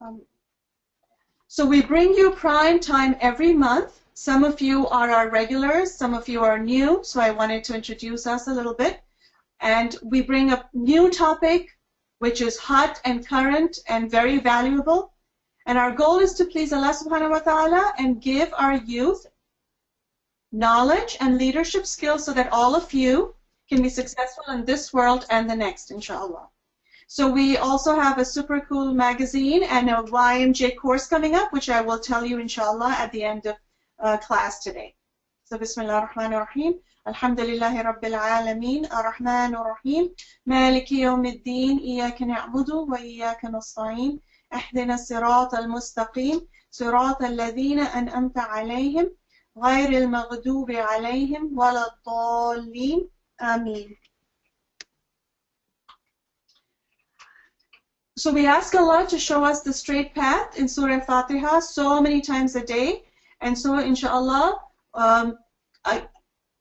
Um, so we bring you Prime Time every month. Some of you are our regulars, some of you are new, so I wanted to introduce us a little bit. And we bring a new topic, which is hot and current and very valuable. And our goal is to please Allah subhanahu wa ta'ala and give our youth knowledge and leadership skills so that all of you can be successful in this world and the next, inshallah. So we also have a super cool magazine and a YMJ course coming up, which I will tell you, inshallah, at the end of class today. So Bismillah ar-Rahman ar-Rahim. Alhamdulillahi Rabbil Alameen. Ar-Rahman ar-Rahim. Maliki yawmiddin. Iyaka na'budu wa iyaka nasta'in. Ahdina sirat al-mustaqim. Sirat al-ladhina an'amta alayhim. غير المغضوب عليهم ولا الضالين. Ameen. So we ask Allah to show us the straight path in Surah Fatiha so many times a day. And so, inshallah,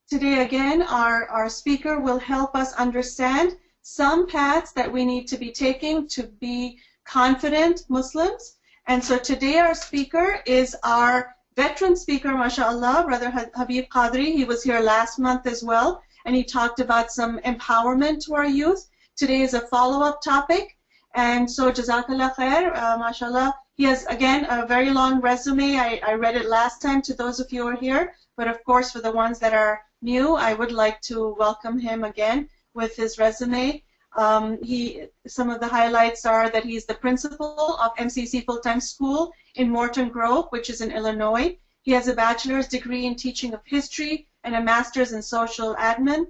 today again, our speaker will help us understand some paths that we need to be taking to be confident Muslims. And so today our speaker is our veteran speaker, mashallah, Brother Habib Qadri. He was here last month as well, and he talked about some empowerment to our youth. Today is a follow-up topic. And so, Jazakallah khair, mashallah. He has, again, a very long resume. I read it last time to those of you who are here. But of course, for the ones that are new, I would like to welcome him again with his resume. Some of the highlights are that he's the principal of MCC Full-Time School in Morton Grove, which is in Illinois. He has a bachelor's degree in teaching of history and a master's in social admin.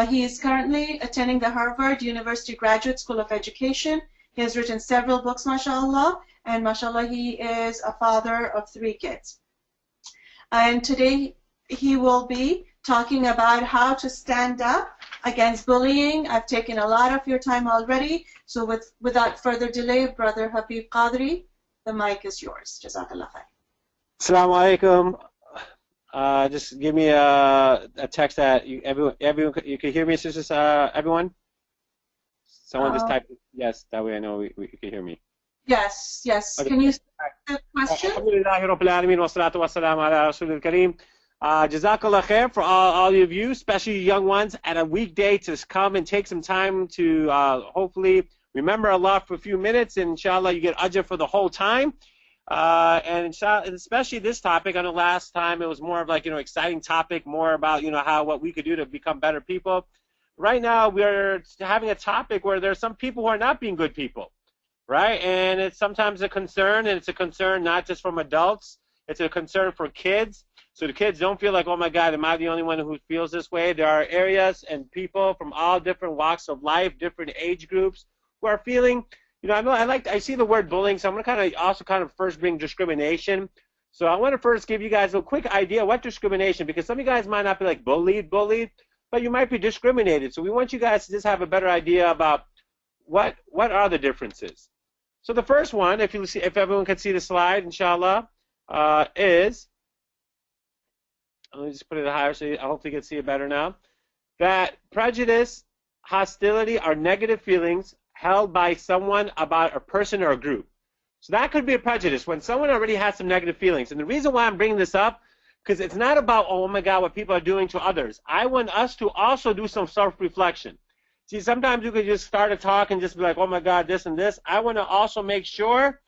He is currently attending the Harvard University Graduate School of Education. He has written several books, mashallah, and mashallah, he is a father of 3 kids. And today he will be talking about how to stand up against bullying. I've taken a lot of your time already, so without further delay, Brother Habib Qadri, the mic is yours. Jazakallah khair. Assalamu alaikum. Just give me a text that everyone you can hear me, sisters. Everyone. Someone just type yes. That way I know you can hear me. Yes, yes. Okay. Can you start the question? Alhamdulillahi Rabbil Alameen wa salatu wa salam ala Rasulil Kareem. Jazakallah khair for all of you, especially young ones, at a weekday to come and take some time to hopefully remember Allah for a few minutes, and inshallah you get ajr for the whole time. And especially this topic, I know last time it was more of like, exciting topic, more about, what we could do to become better people. Right now we're having a topic where there's some people who are not being good people, right? And it's sometimes a concern, and it's a concern not just from adults, it's a concern for kids. So the kids don't feel like, oh my God, am I the only one who feels this way? There are areas and people from all different walks of life, different age groups, who are feeling, I see the word bullying, so I'm going to kind of first bring discrimination. So I want to first give you guys a quick idea what discrimination, because some of you guys might not be like bullied, but you might be discriminated. So we want you guys to just have a better idea about what are the differences. So the first one, if everyone can see the slide, inshallah, is, let me just put it higher so I hopefully you can see it better now, that prejudice, hostility, are negative feelings held by someone about a person or a group. So that could be a prejudice when someone already has some negative feelings. And the reason why I'm bringing this up, because it's not about, oh my God, what people are doing to others. I want us to also do some self-reflection. See, sometimes you could just start a talk and just be like, oh my God, this and this. I want to also make sure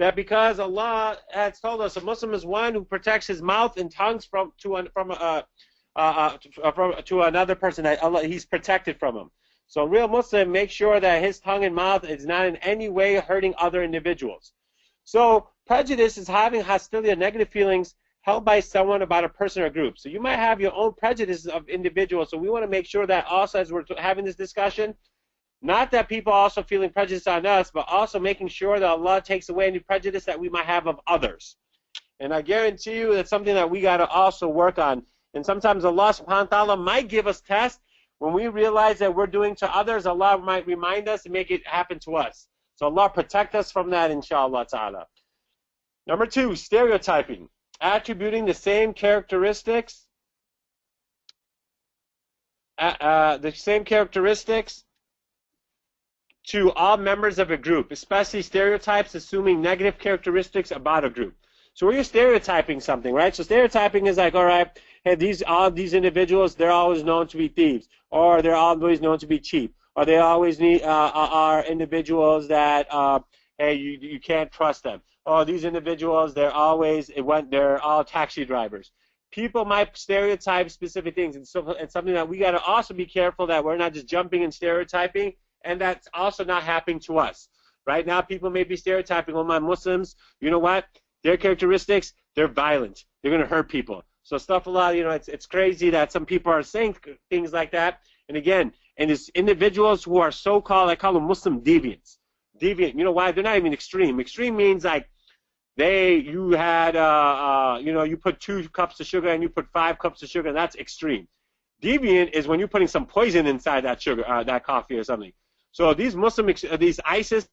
that because Allah has told us a Muslim is one who protects his mouth and tongues to another person, that Allah, he's protected from him. So a real Muslim makes sure that his tongue and mouth is not in any way hurting other individuals. So prejudice is having hostility or negative feelings held by someone about a person or group. So you might have your own prejudices of individuals. So we want to make sure that also as we're having this discussion, not that people are also feeling prejudice on us, but also making sure that Allah takes away any prejudice that we might have of others. And I guarantee you that's something that we got to also work on. And sometimes Allah subhanahu wa ta'ala might give us tests. When we realize that we're doing to others, Allah might remind us and make it happen to us. So Allah protect us from that, inshallah ta'ala. Number 2, stereotyping. Attributing the same characteristics to all members of a group, especially stereotypes assuming negative characteristics about a group. So where you're stereotyping something, right? So stereotyping is like, all right, hey, all these individuals, they're always known to be thieves, or they're always known to be cheap, or they always are individuals that, hey, you can't trust them. Oh, these individuals, they're all taxi drivers. People might stereotype specific things, and so it's something that we got to also be careful that we're not just jumping and stereotyping, and that's also not happening to us. Right now, people may be stereotyping, oh, my Muslims, you know what? Their characteristics, they're violent. They're going to hurt people. So stuff a lot, it's crazy that some people are saying things like that. And again, and it's individuals who are so-called, I call them Muslim deviants. Deviant, you know why? They're not even extreme. Extreme means like you put 2 cups of sugar and you put 5 cups of sugar, and that's extreme. Deviant is when you're putting some poison inside that sugar, that coffee or something. So these these ISIS,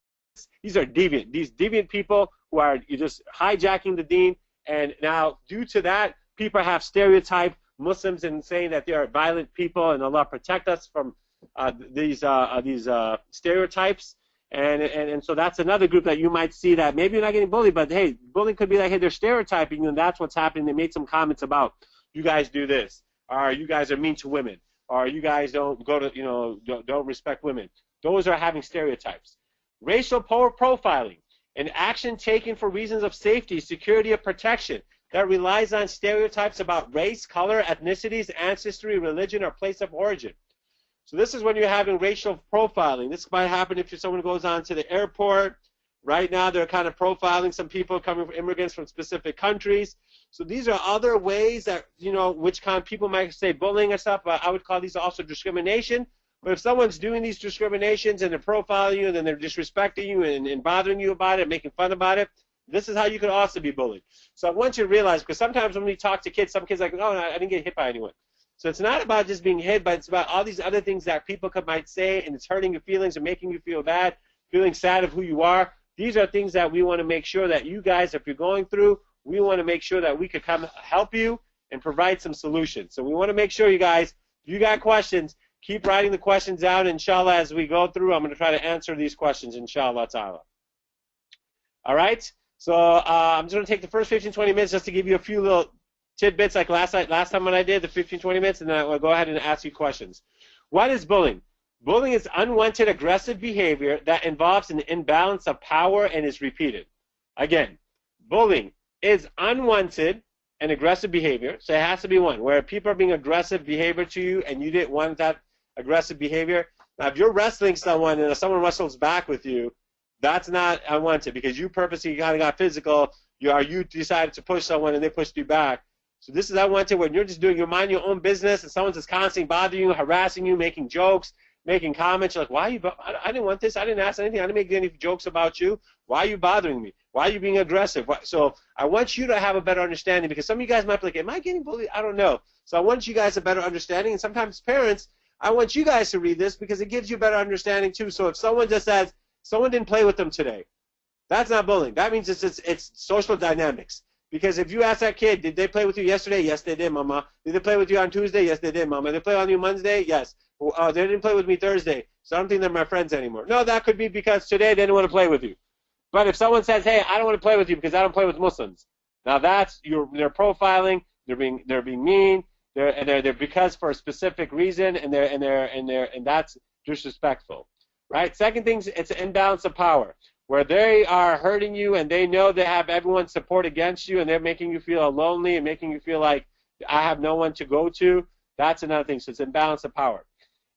these are deviant. These deviant people who are just hijacking the deen, and now due to that, people have stereotyped Muslims and saying that they are violent people, and Allah protect us from these stereotypes. And so that's another group that you might see that maybe you're not getting bullied, but hey, bullying could be like, hey, they're stereotyping you, and that's what's happening. They made some comments about, you guys do this, or you guys are mean to women, or you guys don't go to, don't respect women. Those are having stereotypes. Racial profiling, an action taken for reasons of safety, security, or protection that relies on stereotypes about race, color, ethnicities, ancestry, religion, or place of origin. So this is when you're having racial profiling. This might happen if someone goes on to the airport. Right now, they're kind of profiling some people coming from immigrants from specific countries. So these are other ways that, which kind of people might say bullying and stuff, but I would call these also discrimination. But if someone's doing these discriminations and they're profiling you and then they're disrespecting you and bothering you about it, making fun about it, this is how you could also be bullied. So I want you to realize, because sometimes when we talk to kids, some kids are like, oh, no, I didn't get hit by anyone. So it's not about just being hit, but it's about all these other things that people might say, and it's hurting your feelings and making you feel bad, feeling sad of who you are. These are things that we want to make sure that you guys, if you're going through, we want to make sure that we could come help you and provide some solutions. So we want to make sure, you guys, if you got questions, keep writing the questions out. Inshallah, as we go through, I'm going to try to answer these questions, inshallah ta'ala. All right? So I'm just going to take the first 15, 20 minutes just to give you a few little tidbits like last time when I did the 15, 20 minutes, and then I'll go ahead and ask you questions. What is bullying? Bullying is unwanted aggressive behavior that involves an imbalance of power and is repeated. Again, bullying is unwanted and aggressive behavior, so it has to be one, where people are being aggressive behavior to you and you didn't want that aggressive behavior. Now, if you're wrestling someone and if someone wrestles back with you, that's not unwanted because you purposely kind of got physical, you decided to push someone and they pushed you back. So this is unwanted when you're just doing your mind your own business and someone's just constantly bothering you, harassing you, making jokes, making comments. You're like, why are you? I didn't want this. I didn't ask anything. I didn't make any jokes about you. Why are you bothering me? Why are you being aggressive? So I want you to have a better understanding because some of you guys might be like, am I getting bullied? I don't know. So I want you guys a better understanding. And sometimes parents, I want you guys to read this because it gives you a better understanding too. So if someone just says, someone didn't play with them today, that's not bullying. That means it's social dynamics. Because if you ask that kid, did they play with you yesterday? Yes, they did, Mama. Did they play with you on Tuesday? Yes, they did, Mama. Did they play on you Monday? Yes. They didn't play with me Thursday, so I don't think they're my friends anymore. No, that could be because today they didn't want to play with you. But if someone says, hey, I don't want to play with you because I don't play with Muslims, now that's they're profiling, they're being mean, they're because for a specific reason, and that's disrespectful, right? Second thing, it's an imbalance of power, where they are hurting you and they know they have everyone's support against you and they're making you feel lonely and making you feel like I have no one to go to. That's another thing. So it's imbalance of power.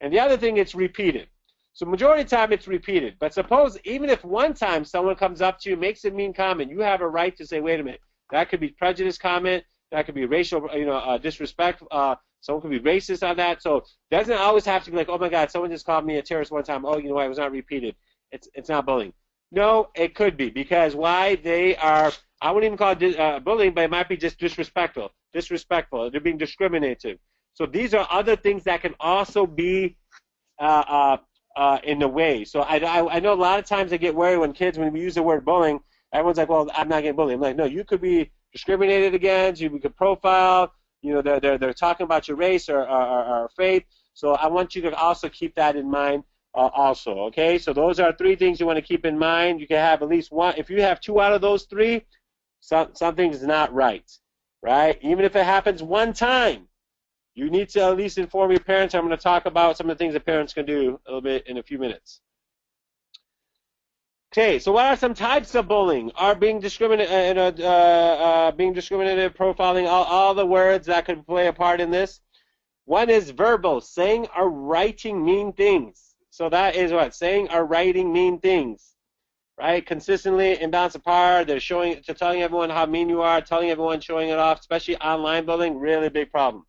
And the other thing, it's repeated. So majority of the time it's repeated. But suppose even if one time someone comes up to you, makes a mean comment, you have a right to say, wait a minute, that could be prejudice comment, that could be racial, disrespect. Someone could be racist on that. So it doesn't always have to be like, oh my God, someone just called me a terrorist one time. Oh, you know what, it was not repeated. It's not bullying. No, it could be because why they are, I wouldn't even call it bullying, but it might be just disrespectful. They're being discriminative. So these are other things that can also be in the way. So I know a lot of times I get worried when we use the word bullying, everyone's like, well, I'm not getting bullied. I'm like, no, you could be discriminated against, you could profile, they're talking about your race or faith. So I want you to also keep that in mind. also. Okay, so those are three things you want to keep in mind. You can have at least one. If you have two out of those three, something's not right, right? Even if it happens one time, you need to at least inform your parents. I'm going to talk about some of the things that parents can do a little bit in a few minutes. Okay, so what are some types of bullying? Are being discriminated, profiling, all the words that could play a part in this. One is verbal, saying or writing mean things. So that is what? Saying or writing mean things, right? Consistently, imbalance of power. They're telling everyone how mean you are, telling everyone, showing it off, especially online bullying, really big problem.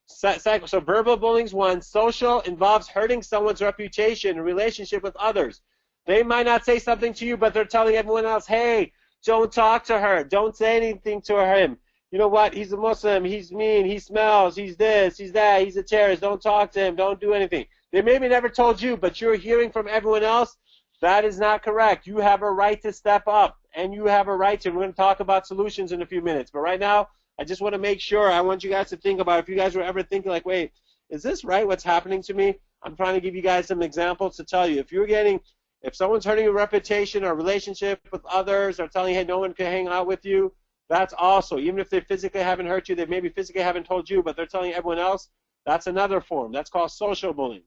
So verbal bullying is one. Social involves hurting someone's reputation and relationship with others. They might not say something to you, but they're telling everyone else, hey, don't talk to her. Don't say anything to him. You know what? He's a Muslim. He's mean. He smells. He's this. He's that. He's a terrorist. Don't talk to him. Don't do anything. They maybe never told you, but you're hearing from everyone else. That is not correct. You have a right to step up, and you have a right to. We're going to talk about solutions in a few minutes. But right now, I just want to make sure. I want you guys to think about if you guys were ever thinking like, wait, is this right? What's happening to me? I'm trying to give you guys some examples to tell you. If someone's hurting your reputation or relationship with others or telling you, hey, no one can hang out with you, that's also, even if they physically haven't hurt you, they maybe physically haven't told you, but they're telling everyone else, that's another form. That's called social bullying.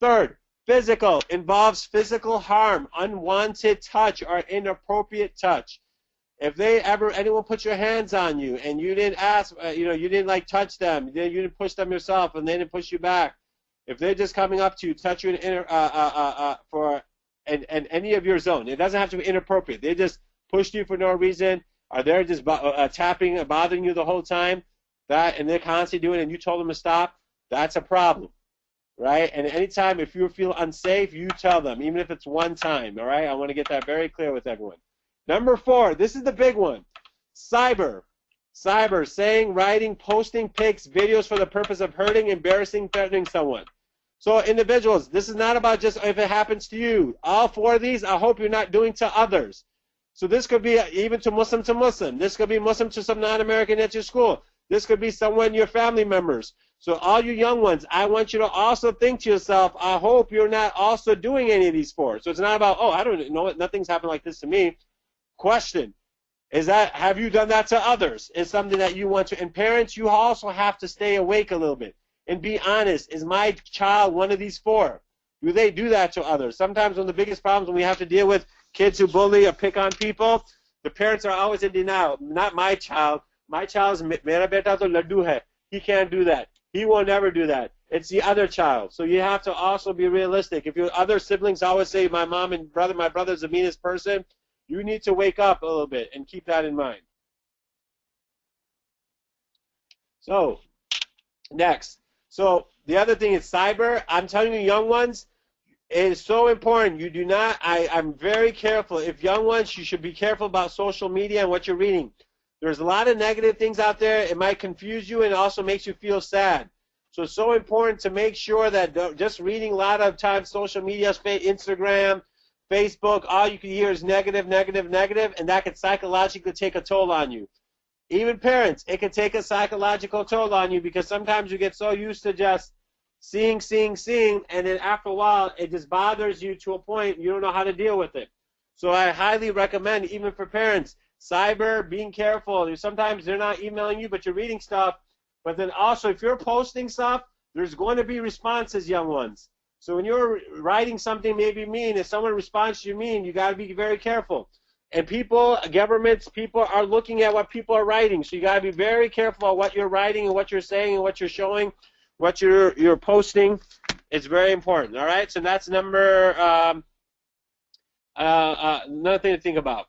Third, physical, involves physical harm, unwanted touch or inappropriate touch. If anyone put your hands on you and you didn't ask, you didn't like touch them, you didn't push them yourself and they didn't push you back, if they're just coming up to you, touch you in and any of your zone. It doesn't have to be inappropriate. They just pushed you for no reason, or they're just tapping and bothering you the whole time, and they're constantly doing it, and you told them to stop, that's a problem, right? And anytime if you feel unsafe, you tell them, even if it's one time, all right? I want to get that very clear with everyone. Number 4, this is the big one, cyber. Cyber, saying, writing, posting pics, videos for the purpose of hurting, embarrassing, threatening someone. So individuals, this is not about just if it happens to you. All 4 of these, I hope you're not doing to others. So this could be even to Muslim. This could be Muslim to some non-American at your school. This could be someone, your family members. So all you young ones, I want you to also think to yourself, I hope you're not also doing any of these 4. So it's not about, oh, I don't know, nothing's happened like this to me. Question, have you done that to others? Is something that you want to, and parents, you also have to stay awake a little bit. And be honest, is my child one of these 4? Do they do that to others? Sometimes one of the biggest problems when we have to deal with kids who bully or pick on people, the parents are always in denial. Not my child. My child is mera beta to laddu hai. He can't do that. He will never do that. It's the other child. So you have to also be realistic. If your other siblings always say, my mom and brother, my brother's the meanest person, you need to wake up a little bit and keep that in mind. So, next. So the other thing is cyber. I'm telling you, young ones, it is so important. You do not, I'm very careful. If young ones, you should be careful about social media and what you're reading. There's a lot of negative things out there. It might confuse you and it also makes you feel sad. So it's so important to make sure that just reading a lot of times social media, Instagram, Facebook, all you can hear is negative, negative, negative, and that can psychologically take a toll on you. Even parents, it can take a psychological toll on you because sometimes you get so used to just seeing, and then after a while, it just bothers you to a point you don't know how to deal with it. So I highly recommend, even for parents, cyber, being careful. Sometimes they're not emailing you, but you're reading stuff. But then also, if you're posting stuff, there's going to be responses, young ones. So when you're writing something maybe mean, if someone responds to you mean, you got to be very careful. And people, governments, people are looking at what people are writing. So you got to be very careful about what you're writing and what you're saying and what you're showing, what you're posting. It's very important. All right. So that's number another thing to think about.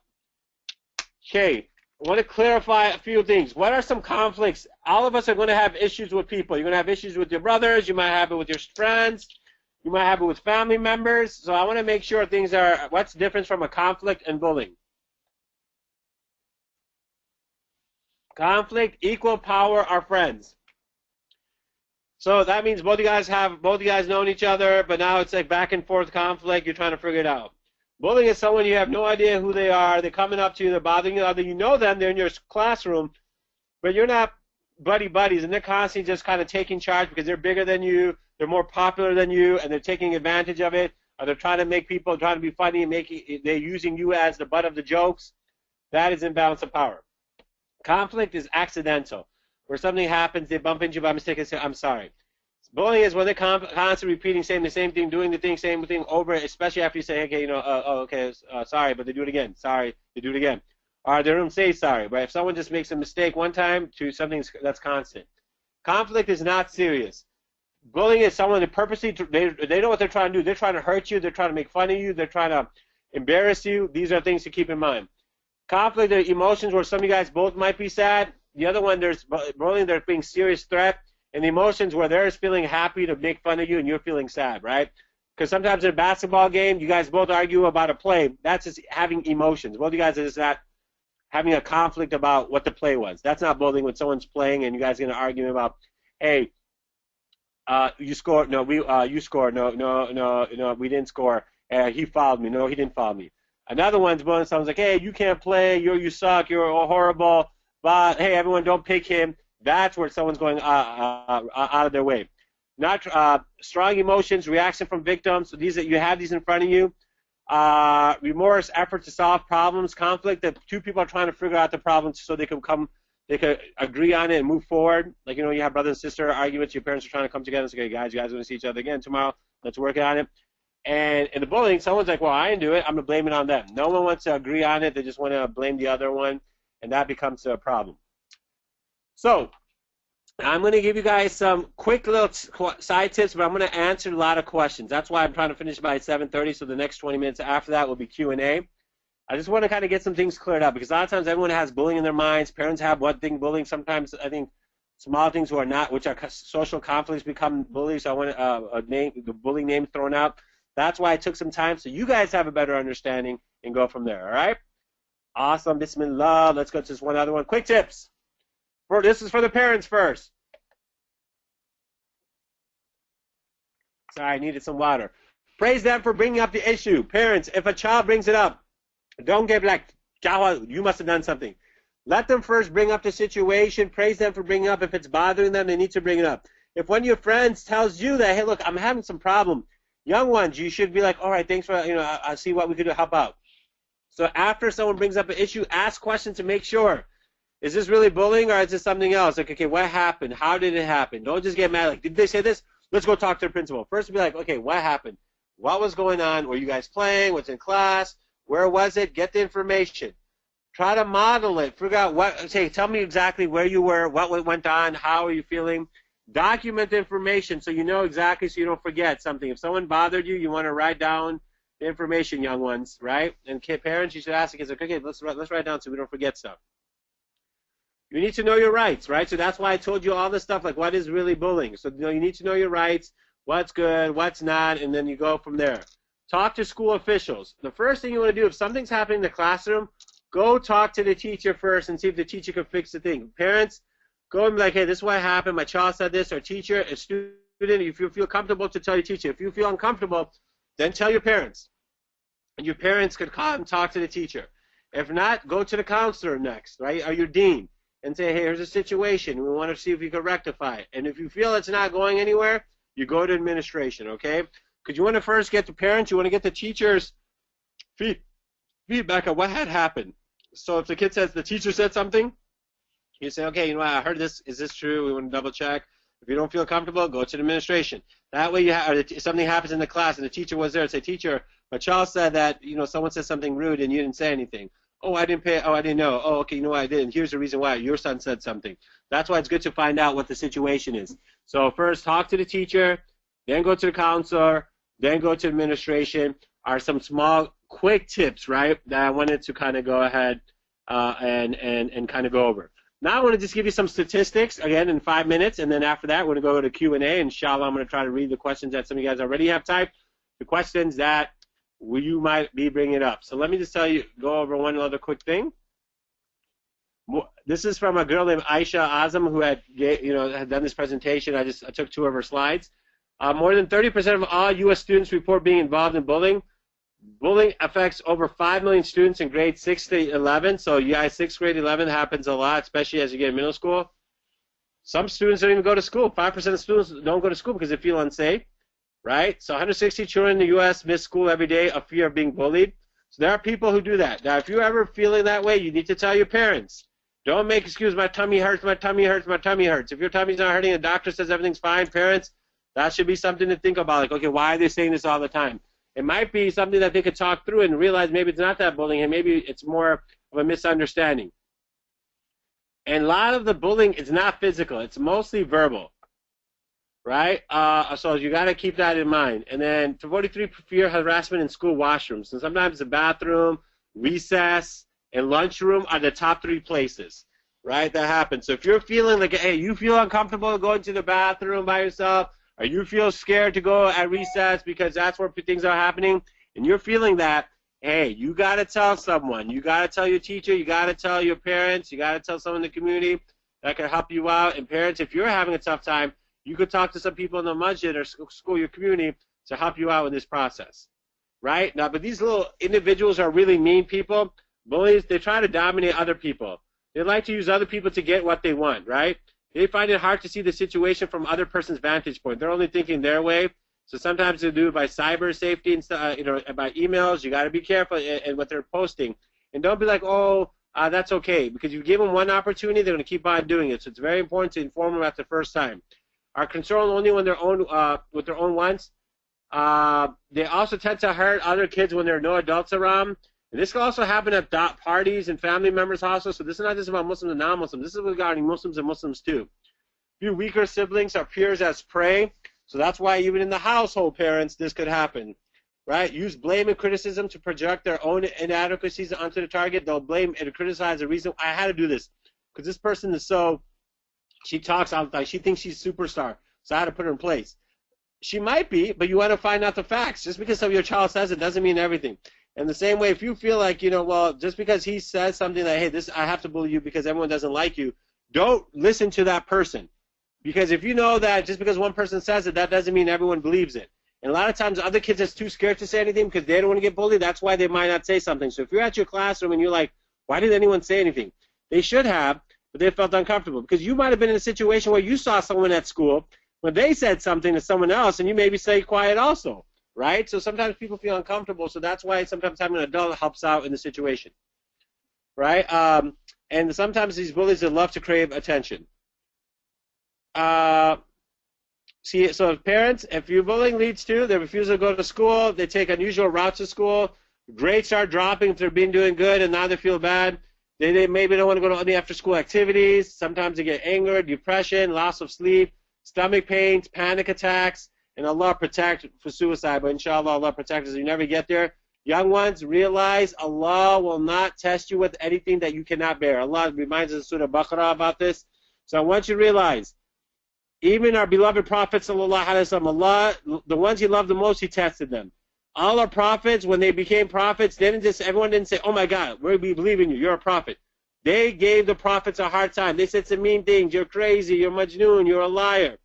Okay. I want to clarify a few things. What are some conflicts? All of us are going to have issues with people. You're going to have issues with your brothers. You might have it with your friends. You might have it with family members. So I want to make sure things are, what's the difference from a conflict and bullying? Conflict, equal power, are friends. So that means both you guys known each other, but now it's like back and forth conflict. You're trying to figure it out. Bullying is someone you have no idea who they are. They're coming up to you. They're bothering you. Either you know them. They're in your classroom, but you're not buddies, and they're constantly just kind of taking charge because they're bigger than you. They're more popular than you, and they're taking advantage of it. or they're trying to make people, trying to be funny and they're using you as the butt of the jokes, that is imbalance of power. Conflict is accidental, where something happens, they bump into you by mistake and say, I'm sorry. Bullying is when they're constantly repeating the same thing, doing the same thing over, especially after you say, okay, sorry, but they do it again. Sorry, they do it again. Or they don't say sorry, but if someone just makes a mistake one time to something that's constant. Conflict is not serious. Bullying is someone that purposely, they know what they're trying to do. They're trying to hurt you. They're trying to make fun of you. They're trying to embarrass you. These are things to keep in mind. Conflict are emotions where some of you guys both might be sad. The other one, there's bullying, they're being serious threat. And the emotions where they're feeling happy to make fun of you and you're feeling sad, right? Because sometimes in a basketball game, you guys both argue about a play. That's just having emotions. Both of you guys are just not having a conflict about what the play was. That's not bullying when someone's playing and you guys are going to argue about, hey, you scored. No, you scored. No, we didn't score. He fouled me. No, he didn't foul me. Another one's bullying. Someone's like, hey, you can't play. You suck. You're horrible. But hey, everyone, don't pick him. That's where someone's going out of their way. Not strong emotions, reaction from victims. So these you have these in front of you. Remorse, effort to solve problems, conflict. That two people are trying to figure out the problem so they could agree on it and move forward. Like you have brother and sister arguments. Your parents are trying to come together and say, okay, guys, you guys are going to see each other again tomorrow. Let's work on it. And in the bullying, someone's like, well, I didn't do it. I'm going to blame it on them. No one wants to agree on it. They just want to blame the other one, and that becomes a problem. So I'm going to give you guys some quick little side tips, but I'm going to answer a lot of questions. That's why I'm trying to finish by 7:30, so the next 20 minutes after that will be Q&A. I just want to kind of get some things cleared up because a lot of times everyone has bullying in their minds. Parents have one thing bullying. Sometimes I think small things which are social conflicts become bullies. So I want the bullying name thrown out. That's why I took some time so you guys have a better understanding and go from there. All right? Awesome. Bismillah. Let's go to this one other one. Quick tips. This is for the parents first. Sorry, I needed some water. Praise them for bringing up the issue. Parents, if a child brings it up, don't get like, you must have done something. Let them first bring up the situation. Praise them for bringing it up. If it's bothering them, they need to bring it up. If one of your friends tells you that, hey, look, I'm having some problem, young ones, you should be like, all right, thanks for, I'll see what we could do to help out. So after someone brings up an issue, ask questions to make sure. Is this really bullying or is this something else? Like, okay, what happened? How did it happen? Don't just get mad. Like, did they say this? Let's go talk to the principal. First, be like, okay, what happened? What was going on? Were you guys playing? What's in class? Where was it? Get the information. Try to model it. Figure out tell me exactly where you were, what went on, how are you feeling. Document the information so you know exactly so you don't forget something. If someone bothered you, you want to write down the information, young ones, right? And parents, you should ask the kids, okay, let's write down so we don't forget stuff. You need to know your rights, right? So that's why I told you all this stuff, like what is really bullying. So you need to know your rights, what's good, what's not, and then you go from there. Talk to school officials. The first thing you want to do, if something's happening in the classroom, go talk to the teacher first and see if the teacher can fix the thing. Parents, go and be like, hey, this is what happened. My child said this. Or teacher, a student, if you feel comfortable to tell your teacher. If you feel uncomfortable, then tell your parents. And your parents could call and talk to the teacher. If not, go to the counselor next, right, or your dean. And say, hey, here's a situation. We want to see if you can rectify it. And if you feel it's not going anywhere, you go to administration, okay? Because you want to first get the parents, you want to get the teachers' feedback on what had happened. So if the kid says the teacher said something, you say, okay, I heard this. Is this true? We want to double check. If you don't feel comfortable, go to the administration. That way, if something happens in the class and the teacher was there, say, teacher, my child said that, someone said something rude and you didn't say anything. Oh, I didn't know. Oh, okay, I didn't. Here's the reason why. Your son said something. That's why it's good to find out what the situation is. So first talk to the teacher, then go to the counselor, then go to administration. Are some small, quick tips, right, that I wanted to kind of go ahead and kind of go over. Now I want to just give you some statistics, again, in 5 minutes, and then after that, we're going to go to Q&A. Inshallah, I'm going to try to read the questions that some of you guys already have typed, the questions that you might be bringing up. So let me just go over one other quick thing. This is from a girl named Aisha Azam who had done this presentation. I took 2 of her slides. More than 30% of all U.S. students report being involved in bullying. Bullying affects over 5 million students in grades 6 to 11. So yeah, 6th grade, 11 happens a lot, especially as you get in middle school. Some students don't even go to school. 5% of students don't go to school because they feel unsafe. right? So 160 children in the U.S. miss school every day of fear of being bullied. So there are people who do that. Now, if you're ever feeling that way, you need to tell your parents. Don't make excuses, my tummy hurts, my tummy hurts, my tummy hurts. If your tummy's not hurting, the doctor says everything's fine, parents, that should be something to think about. Like, okay, why are they saying this all the time? It might be something that they could talk through and realize maybe it's not that bullying and maybe it's more of a misunderstanding. And a lot of the bullying is not physical. It's mostly verbal, right? So you got to keep that in mind. And then 43 fear harassment in school washrooms. And sometimes the bathroom, recess, and lunchroom are the top 3 places, right, that happens. So if you're feeling like, hey, you feel uncomfortable going to the bathroom by yourself, or you feel scared to go at recess because that's where things are happening, and you're feeling that, hey, you got to tell someone. You got to tell your teacher. You got to tell your parents. You got to tell someone in the community that can help you out. And parents, if you're having a tough time, you could talk to some people in the masjid or school, your community, to help you out in this process, right? Now, but these little individuals are really mean people. Bullies, they try to dominate other people. They like to use other people to get what they want, right? They find it hard to see the situation from other person's vantage point. They're only thinking their way. So sometimes they do it by cyber safety and stuff, by emails. You got to be careful in what they're posting, and don't be like, oh, that's okay, because you give them one opportunity, they're going to keep on doing it. So it's very important to inform them at the first time. Are concerned only when they're with their own ones. They also tend to hurt other kids when there are no adults around. And this can also happen at parties and family members' houses. So this is not just about Muslims and non-Muslims. This is regarding Muslims and Muslims too. Few weaker siblings are peers as prey. So that's why even in the household, parents, this could happen, right? Use blame and criticism to project their own inadequacies onto the target. They'll blame and criticize the reason I had to do this because this person is so. She talks out like she thinks she's a superstar, so I had to put her in place. She might be, but you want to find out the facts. Just because your child says it doesn't mean everything. And the same way, if you feel like, well, just because he says something like, hey, I have to bully you because everyone doesn't like you, don't listen to that person. Because if you know that just because one person says it, that doesn't mean everyone believes it. And a lot of times other kids are too scared to say anything because they don't want to get bullied. That's why they might not say something. So if you're at your classroom and you're like, why did anyone say anything? They should have, but they felt uncomfortable. Because you might have been in a situation where you saw someone at school when they said something to someone else and you maybe stay quiet also. Right? So sometimes people feel uncomfortable, so that's why sometimes having an adult helps out in the situation. Right? And sometimes these bullies, they love to crave attention. So parents, if your bullying leads to, they refuse to go to school, they take unusual routes to school, grades start dropping if they've been doing good and now they feel bad, they maybe don't want to go to any after-school activities, sometimes they get anger, depression, loss of sleep, stomach pains, panic attacks, and Allah protect for suicide, but inshallah Allah protect us. You never get there. Young ones, realize Allah will not test you with anything that you cannot bear. Allah reminds us in Surah Baqarah about this. So I want you to realize, even our beloved Prophet sallallahu alaihi wasallam, Allah, the ones He loved the most, He tested them. All our prophets, when they became prophets, everyone didn't say, oh my God, we believe in you, you're a prophet. They gave the prophets a hard time. They said some mean things, you're crazy, you're majnoon, you're a liar.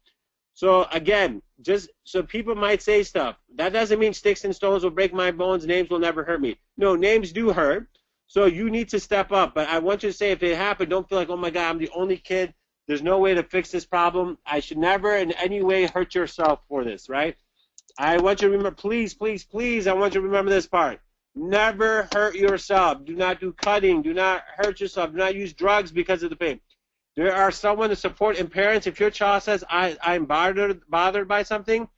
So again, just so people might say stuff, that doesn't mean sticks and stones will break my bones, names will never hurt me. No, names do hurt, so you need to step up. But I want you to say, if it happened, don't feel like, oh my God, I'm the only kid, there's no way to fix this problem. I should never in any way hurt yourself for this, right? I want you to remember, please, please, please, I want you to remember this part. Never hurt yourself. Do not do cutting. Do not hurt yourself. Do not use drugs because of the pain. There are someone to support, and parents, if your child says, I'm bothered by something,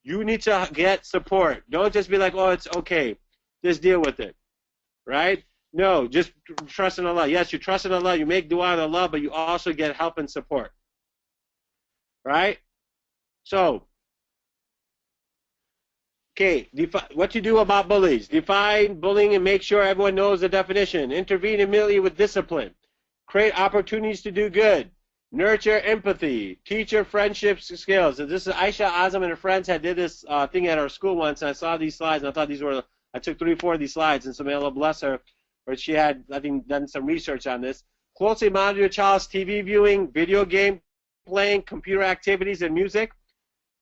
you need to get support. Don't just be like, oh, it's okay. Just deal with it, right? No, just trust in Allah. Yes, you trust in Allah, you make dua to Allah, but you also get help and support, right? So, okay, what you do about bullies. Define bullying and make sure everyone knows the definition. Intervene immediately with discipline. Create opportunities to do good. Nurture empathy. Teach your friendship skills. And this is Aisha Azam and her friends had did this thing at our school once, and I saw these slides, and I thought these were, I took 3 or 4 of these slides, and so may Allah bless her, but she had, I think, done some research on this. Closely monitor your child's TV viewing, video game playing, computer activities, and music.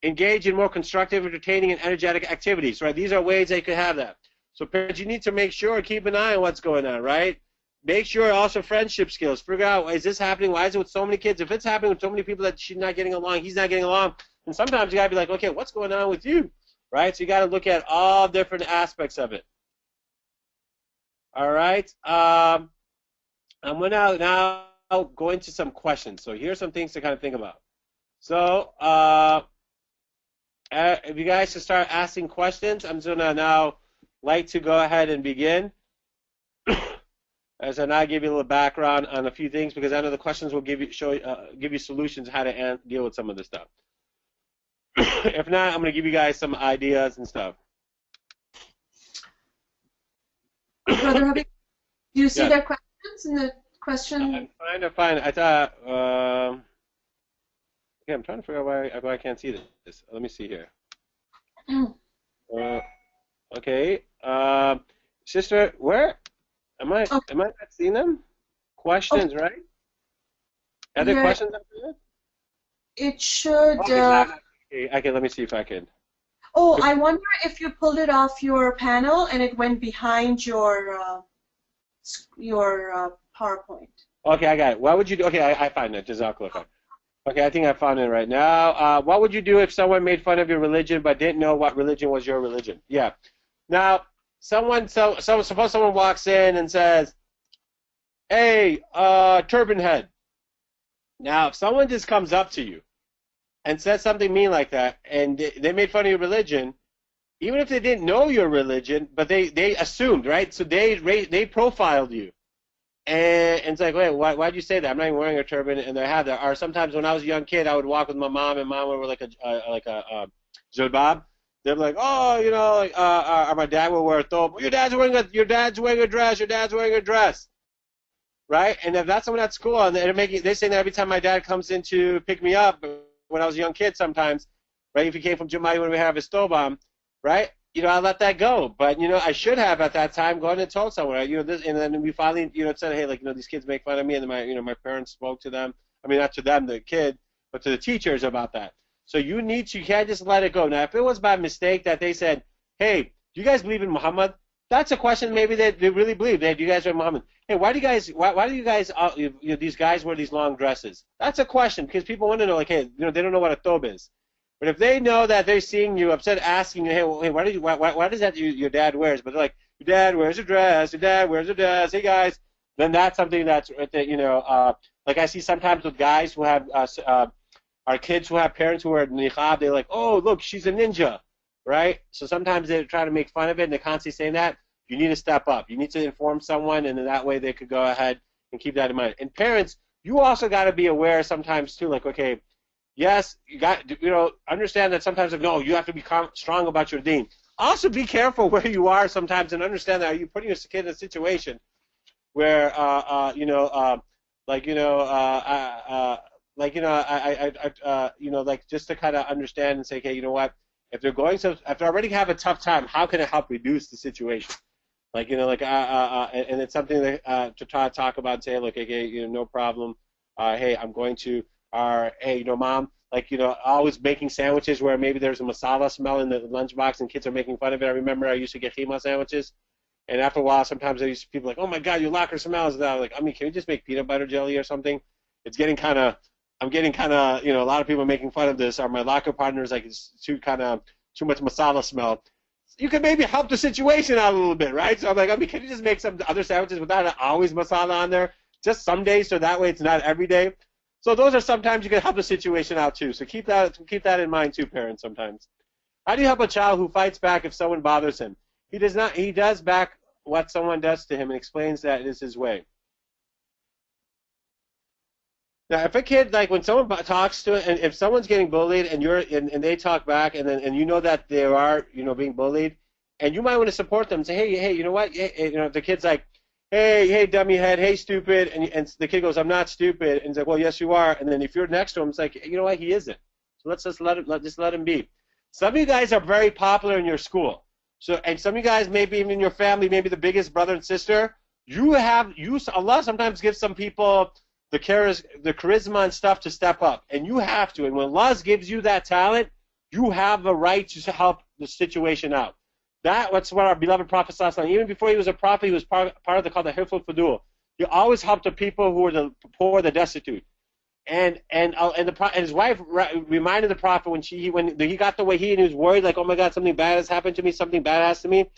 Engage in more constructive, entertaining, and energetic activities, right? These are ways they could have that. So parents, you need to make sure, keep an eye on what's going on, right? Make sure also friendship skills. Figure out, is this happening? Why is it with so many kids? If it's happening with so many people that she's not getting along, he's not getting along, then sometimes you got to be like, okay, what's going on with you? right? So you got to look at all different aspects of it. All right. I'm going to now go into some questions. So here's some things to kind of think about. So if you guys should start asking questions, I'm going to now like to go ahead and begin. As I now give you a little background on a few things, because I know the questions will give you solutions how to deal with some of this stuff. If not, I'm going to give you guys some ideas and stuff. Brother Habib, do you see Yeah. their questions in the question? I'm trying to find. I thought. Okay, I'm trying to figure out why I can't see this. Let me see here. Okay. Sister, where am I? Okay. Am I not seeing them? Questions, right? Are there Yeah. questions up there? It should. Okay, let me see if I can. Oh, I wonder if you pulled it off your panel and it went behind your PowerPoint. Okay, I got it. What would you do? Okay, I find it. Jazakallah. Okay, I think I found it right now. What would you do if someone made fun of your religion but didn't know what religion was your religion? Yeah. Now, suppose someone walks in and says, "Hey, turban head." Now, if someone just comes up to you and says something mean like that, and they made fun of your religion, even if they didn't know your religion, but they assumed, right? So they profiled you. And it's like, wait, why'd you say that? I'm not even wearing a turban, and they have that. Or sometimes when I was a young kid, I would walk with my mom, and mom would wear like a jilbab. They'd be like, oh, you know, or my dad would wear a thobe. Your dad's wearing a dress. Your dad's wearing a dress, right? And if that's someone at school, and they say that every time my dad comes in to pick me up when I was a young kid, sometimes, right? If he came from Jummai when we have his stobam, right? You know, I let that go, but you know, I should have at that time gone and told someone, you know, this, and then we finally, you know, said, hey, like, you know, these kids make fun of me, and then my parents spoke to them. I mean, not to them, the kid, but to the teachers about that. So you can't just let it go. Now, if it was by mistake that they said, hey, do you guys believe in Muhammad? That's a question maybe they really believe. Do you guys believe in Muhammad? Hey, why do you guys, these guys wear these long dresses? That's a question, because people want to know, like, hey, you know, they don't know what a thobe is. But if they know that they're seeing you upset, asking you, hey, why does that your dad wears? But they're like, your dad wears a dress, your dad wears a dress, hey guys, then that's something that's, you know, like I see sometimes with guys who have, our kids who have parents who wear niqab, they're like, oh, look, she's a ninja, right? So sometimes they try to make fun of it, and they're constantly saying that. You need to step up. You need to inform someone, and in that way they could go ahead and keep that in mind. And parents, you also got to be aware sometimes too, like, okay, yes, you got, you know, understand that sometimes, no, you have to be strong about your deen. Also, be careful where you are sometimes, and understand that, are you putting your kid in a situation where, you know, like, you know, like, you know, you know, like, just to kind of understand and say, okay, you know what, if they're already have a tough time, how can I help reduce the situation? Like, you know, like, and it's something that, to try to talk about and say, look, okay, you know, no problem. Hey, I'm going to. Or, hey, you know, mom, like, you know, always making sandwiches where maybe there's a masala smell in the lunchbox and kids are making fun of it. I remember I used to get khima sandwiches, and after a while, sometimes people like, oh my God, your locker smells. And I'm like, I mean, can we just make peanut butter jelly or something? I'm getting kind of, you know, a lot of people are making fun of this. Or my locker partners, like, it's too much masala smell. You can maybe help the situation out a little bit, right? So I'm like, I mean, can you just make some other sandwiches without always masala on there? Just some days, so that way it's not every day. So those are sometimes you can help the situation out too. So keep that in mind too, parents. Sometimes, how do you help a child who fights back if someone bothers him? He does not. He does back what someone does to him and explains that it is his way. Now, if a kid, like, when someone talks to, and if someone's getting bullied and and they talk back, and you know that they are, you know, being bullied, and you might want to support them. Say, hey, you know what? Hey, you know, if the kid's like, hey, dummy head, hey, stupid, and the kid goes, I'm not stupid, and he's like, well, yes, you are. And then if you're next to him, it's like, you know what, he isn't. So let's just let him be. Some of you guys are very popular in your school. So, and some of you guys, maybe even in your family, maybe the biggest brother and sister, Allah sometimes gives some people the charisma and stuff to step up, and you have to. And when Allah gives you that talent, you have a right to help the situation out. That's what our beloved Prophet ﷺ, even before he was a prophet, he was part of the called the Hifl Fudul. He always helped the people who were the poor, the destitute. And his wife reminded the Prophet when he got the wahi and he was worried, like, oh my God, something bad has happened to me, something bad has to me.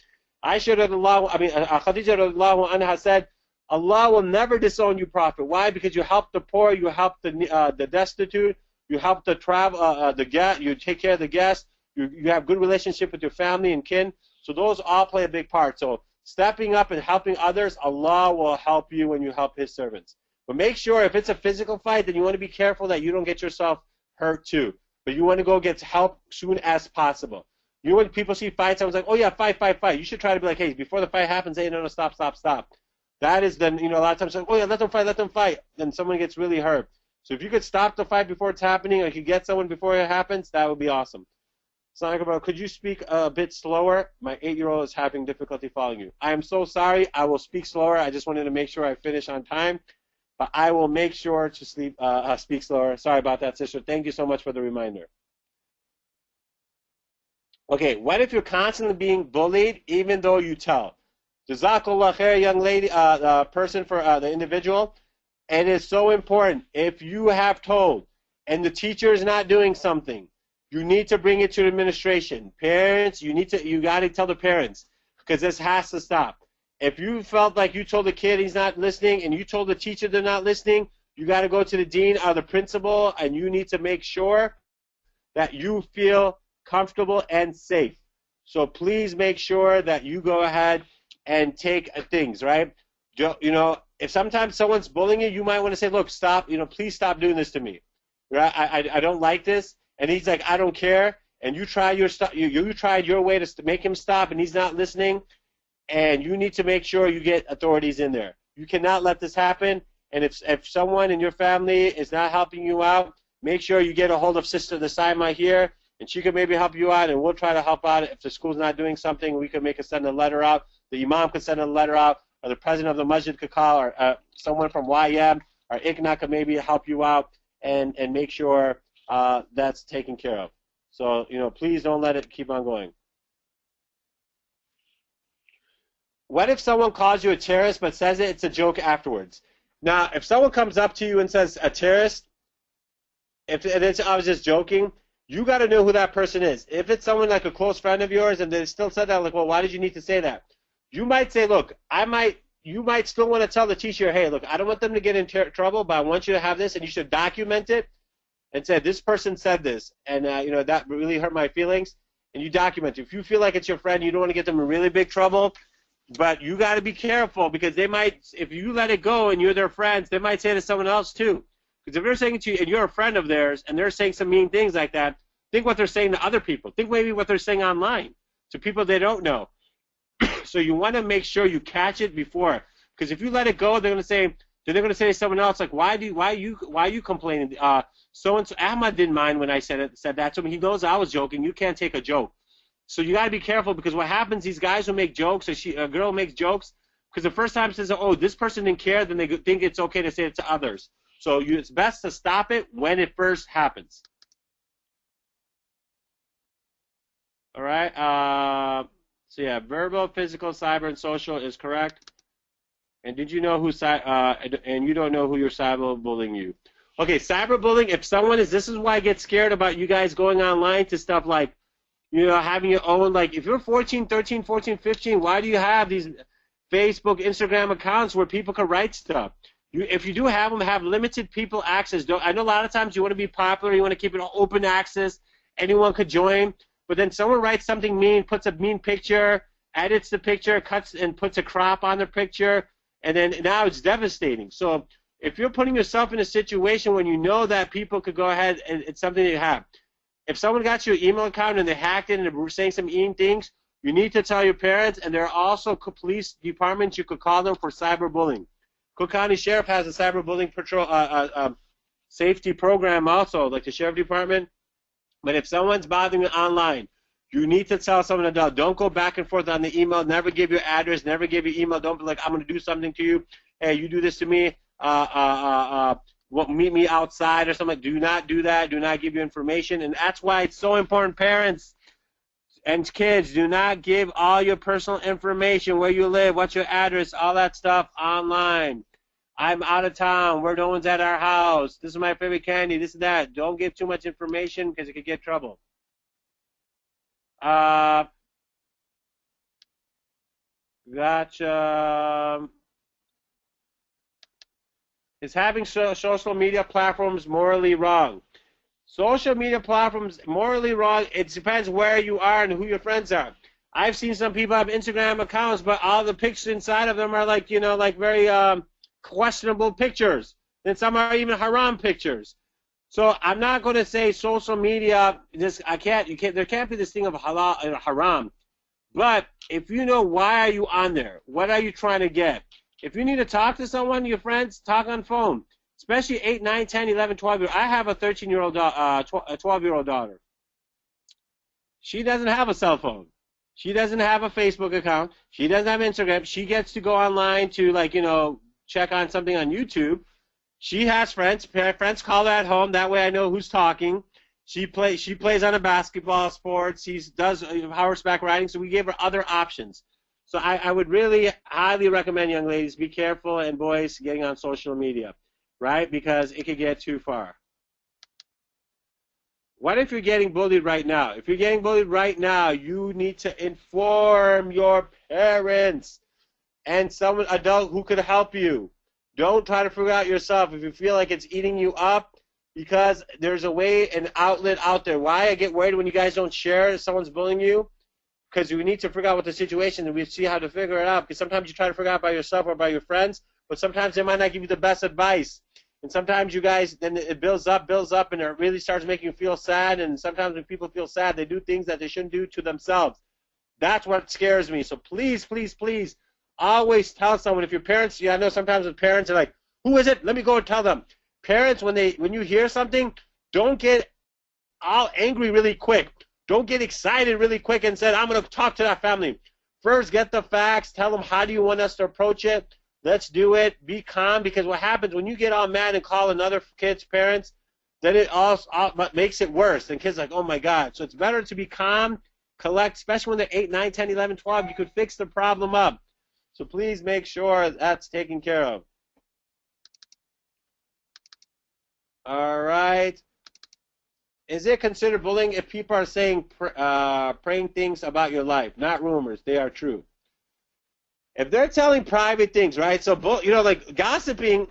Khadija radiallahu anha said, Allah will never disown you, Prophet. Why? Because you help the poor, you help the destitute, you help the guest, you take care of the guests, you have good relationship with your family and kin. So those all play a big part. So stepping up and helping others, Allah will help you when you help His servants. But make sure if it's a physical fight, then you want to be careful that you don't get yourself hurt too. But you want to go get help soon as possible. You know when people see fights, someone's like, oh yeah, fight. You should try to be like, hey, before the fight happens, hey, no, stop. That is then, a lot of times, like, oh yeah, let them fight. Then someone gets really hurt. So if you could stop the fight before it's happening, or you could get someone before it happens, that would be awesome. Sanakaba, could you speak a bit slower? My 8-year-old is having difficulty following you. I am so sorry. I will speak slower. I just wanted to make sure I finish on time. But I will make sure to speak slower. Sorry about that, sister. Thank you so much for the reminder. Okay, what if you're constantly being bullied even though you tell? Jazakallah khair, young lady, person for the individual. It is so important. If you have told and the teacher is not doing something, you need to bring it to administration. Parents, you got to tell the parents because this has to stop. If you felt like you told the kid he's not listening and you told the teacher they're not listening, you got to go to the dean or the principal and you need to make sure that you feel comfortable and safe. So please make sure that you go ahead and take things, right? If sometimes someone's bullying you, you might want to say, look, stop, please stop doing this to me. Right? I don't like this. And he's like, I don't care. And you tried your way to make him stop and he's not listening. And you need to make sure you get authorities in there. You cannot let this happen. And if someone in your family is not helping you out, make sure you get a hold of Sister Nasaima here, and she can maybe help you out, and we'll try to help out. If the school's not doing something, we can send a letter out. The imam could send a letter out, or the president of the masjid could call, or someone from YM or ICNA could maybe help you out and make sure that's taken care of. So, please don't let it keep on going. What if someone calls you a terrorist but says it's a joke afterwards? Now, if someone comes up to you and says a terrorist, I was just joking, you got to know who that person is. If it's someone like a close friend of yours and they still said that, like, well, why did you need to say that? You might say, look, you might still want to tell the teacher, hey, look, I don't want them to get in trouble, but I want you to have this, and you should document it and say, this person said this, and that really hurt my feelings, and you document it. If you feel like it's your friend, you don't want to get them in really big trouble, but you got to be careful because they might, if you let it go and you're their friends, they might say it to someone else too. Because if they're saying it to you and you're a friend of theirs and they're saying some mean things like that, think what they're saying to other people. Think maybe what they're saying online to people they don't know. So you want to make sure you catch it before. Because if you let it go, they're going to say to someone else, like, why are you complaining? So-and-so, Ahmad didn't mind when I said that to him. He knows I was joking. You can't take a joke. So you got to be careful because what happens, these guys will make jokes, or a girl makes jokes, because the first time says, oh, this person didn't care, then they think it's okay to say it to others. So it's best to stop it when it first happens. All right. So yeah, verbal, physical, cyber, and social is correct. And did you know and you don't know who you're cyberbullying you? Okay, cyberbullying. If someone this is why I get scared about you guys going online to stuff like, having your own, like, if you're 14, 13, 14, 15, why do you have these Facebook, Instagram accounts where people can write stuff? If you do have them, have limited people access. I know a lot of times you want to be popular, you want to keep it open access, anyone could join, but then someone writes something mean, puts a mean picture, edits the picture, cuts and puts a crop on the picture, and then now it's devastating. So if you're putting yourself in a situation when you know that people could go ahead and it's something that you have, if someone got your email account and they hacked it and they're saying some mean things, you need to tell your parents, and there are also police departments you could call them for cyberbullying. Cook County Sheriff has a cyberbullying patrol safety program also, like the Sheriff Department. But if someone's bothering you online, you need to tell someone adult. Don't go back and forth on the email. Never give your address. Never give your email. Don't be like, I'm going to do something to you. Hey, you do this to me. Meet me outside or something. Do not do that. Do not give you information. And that's why it's so important, parents and kids, do not give all your personal information, where you live, what's your address, all that stuff online. I'm out of town, where no one's at our house, this is my favorite candy, this and that. Don't give too much information because it could get trouble. Gotcha. Is having social media platforms morally wrong? Social media platforms morally wrong. It depends where you are and who your friends are. I've seen some people have Instagram accounts, but all the pictures inside of them are like, you know, like very questionable pictures. And some are even haram pictures. So I'm not going to say social media. There can't be this thing of halal and haram. But if you know, why are you on there? What are you trying to get? If you need to talk to someone, your friends, talk on phone. Especially 8, 9, 10, 11, 12-year-old. I have a 13-year-old, 12-year-old daughter. She doesn't have a cell phone. She doesn't have a Facebook account. She doesn't have Instagram. She gets to go online to, like, you know, check on something on YouTube. She has friends. Friends call her at home. That way I know who's talking. She plays on a basketball sport. She does horseback riding. So we gave her other options. So I would really highly recommend, young ladies, be careful, and boys, getting on social media, right? Because it could get too far. What if you're getting bullied right now? If you're getting bullied right now, you need to inform your parents and someone adult who could help you. Don't try to figure out yourself if you feel like it's eating you up, because there's a way, an outlet out there. Why I get worried when you guys don't share if someone's bullying you? Because we need to figure out what the situation is, and we see how to figure it out. Because sometimes you try to figure out by yourself or by your friends, but sometimes they might not give you the best advice. And sometimes you guys, then it builds up, and it really starts making you feel sad. And sometimes when people feel sad, they do things that they shouldn't do to themselves. That's what scares me. So please, please, please, always tell someone. If your parents, I know sometimes with parents are like, who is it? Let me go and tell them. Parents, when you hear something, don't get all angry really quick. Don't get excited really quick and say, I'm going to talk to that family. First, get the facts. Tell them, how do you want us to approach it? Let's do it. Be calm, because what happens when you get all mad and call another kid's parents, then it all makes it worse. And kids are like, oh, my God. So it's better to be calm, collect, especially when they're 8, 9, 10, 11, 12. You could fix the problem up. So please make sure that's taken care of. All right. Is it considered bullying if people are saying, praying things about your life? Not rumors. They are true. If they're telling private things, right? So, you know, like gossiping,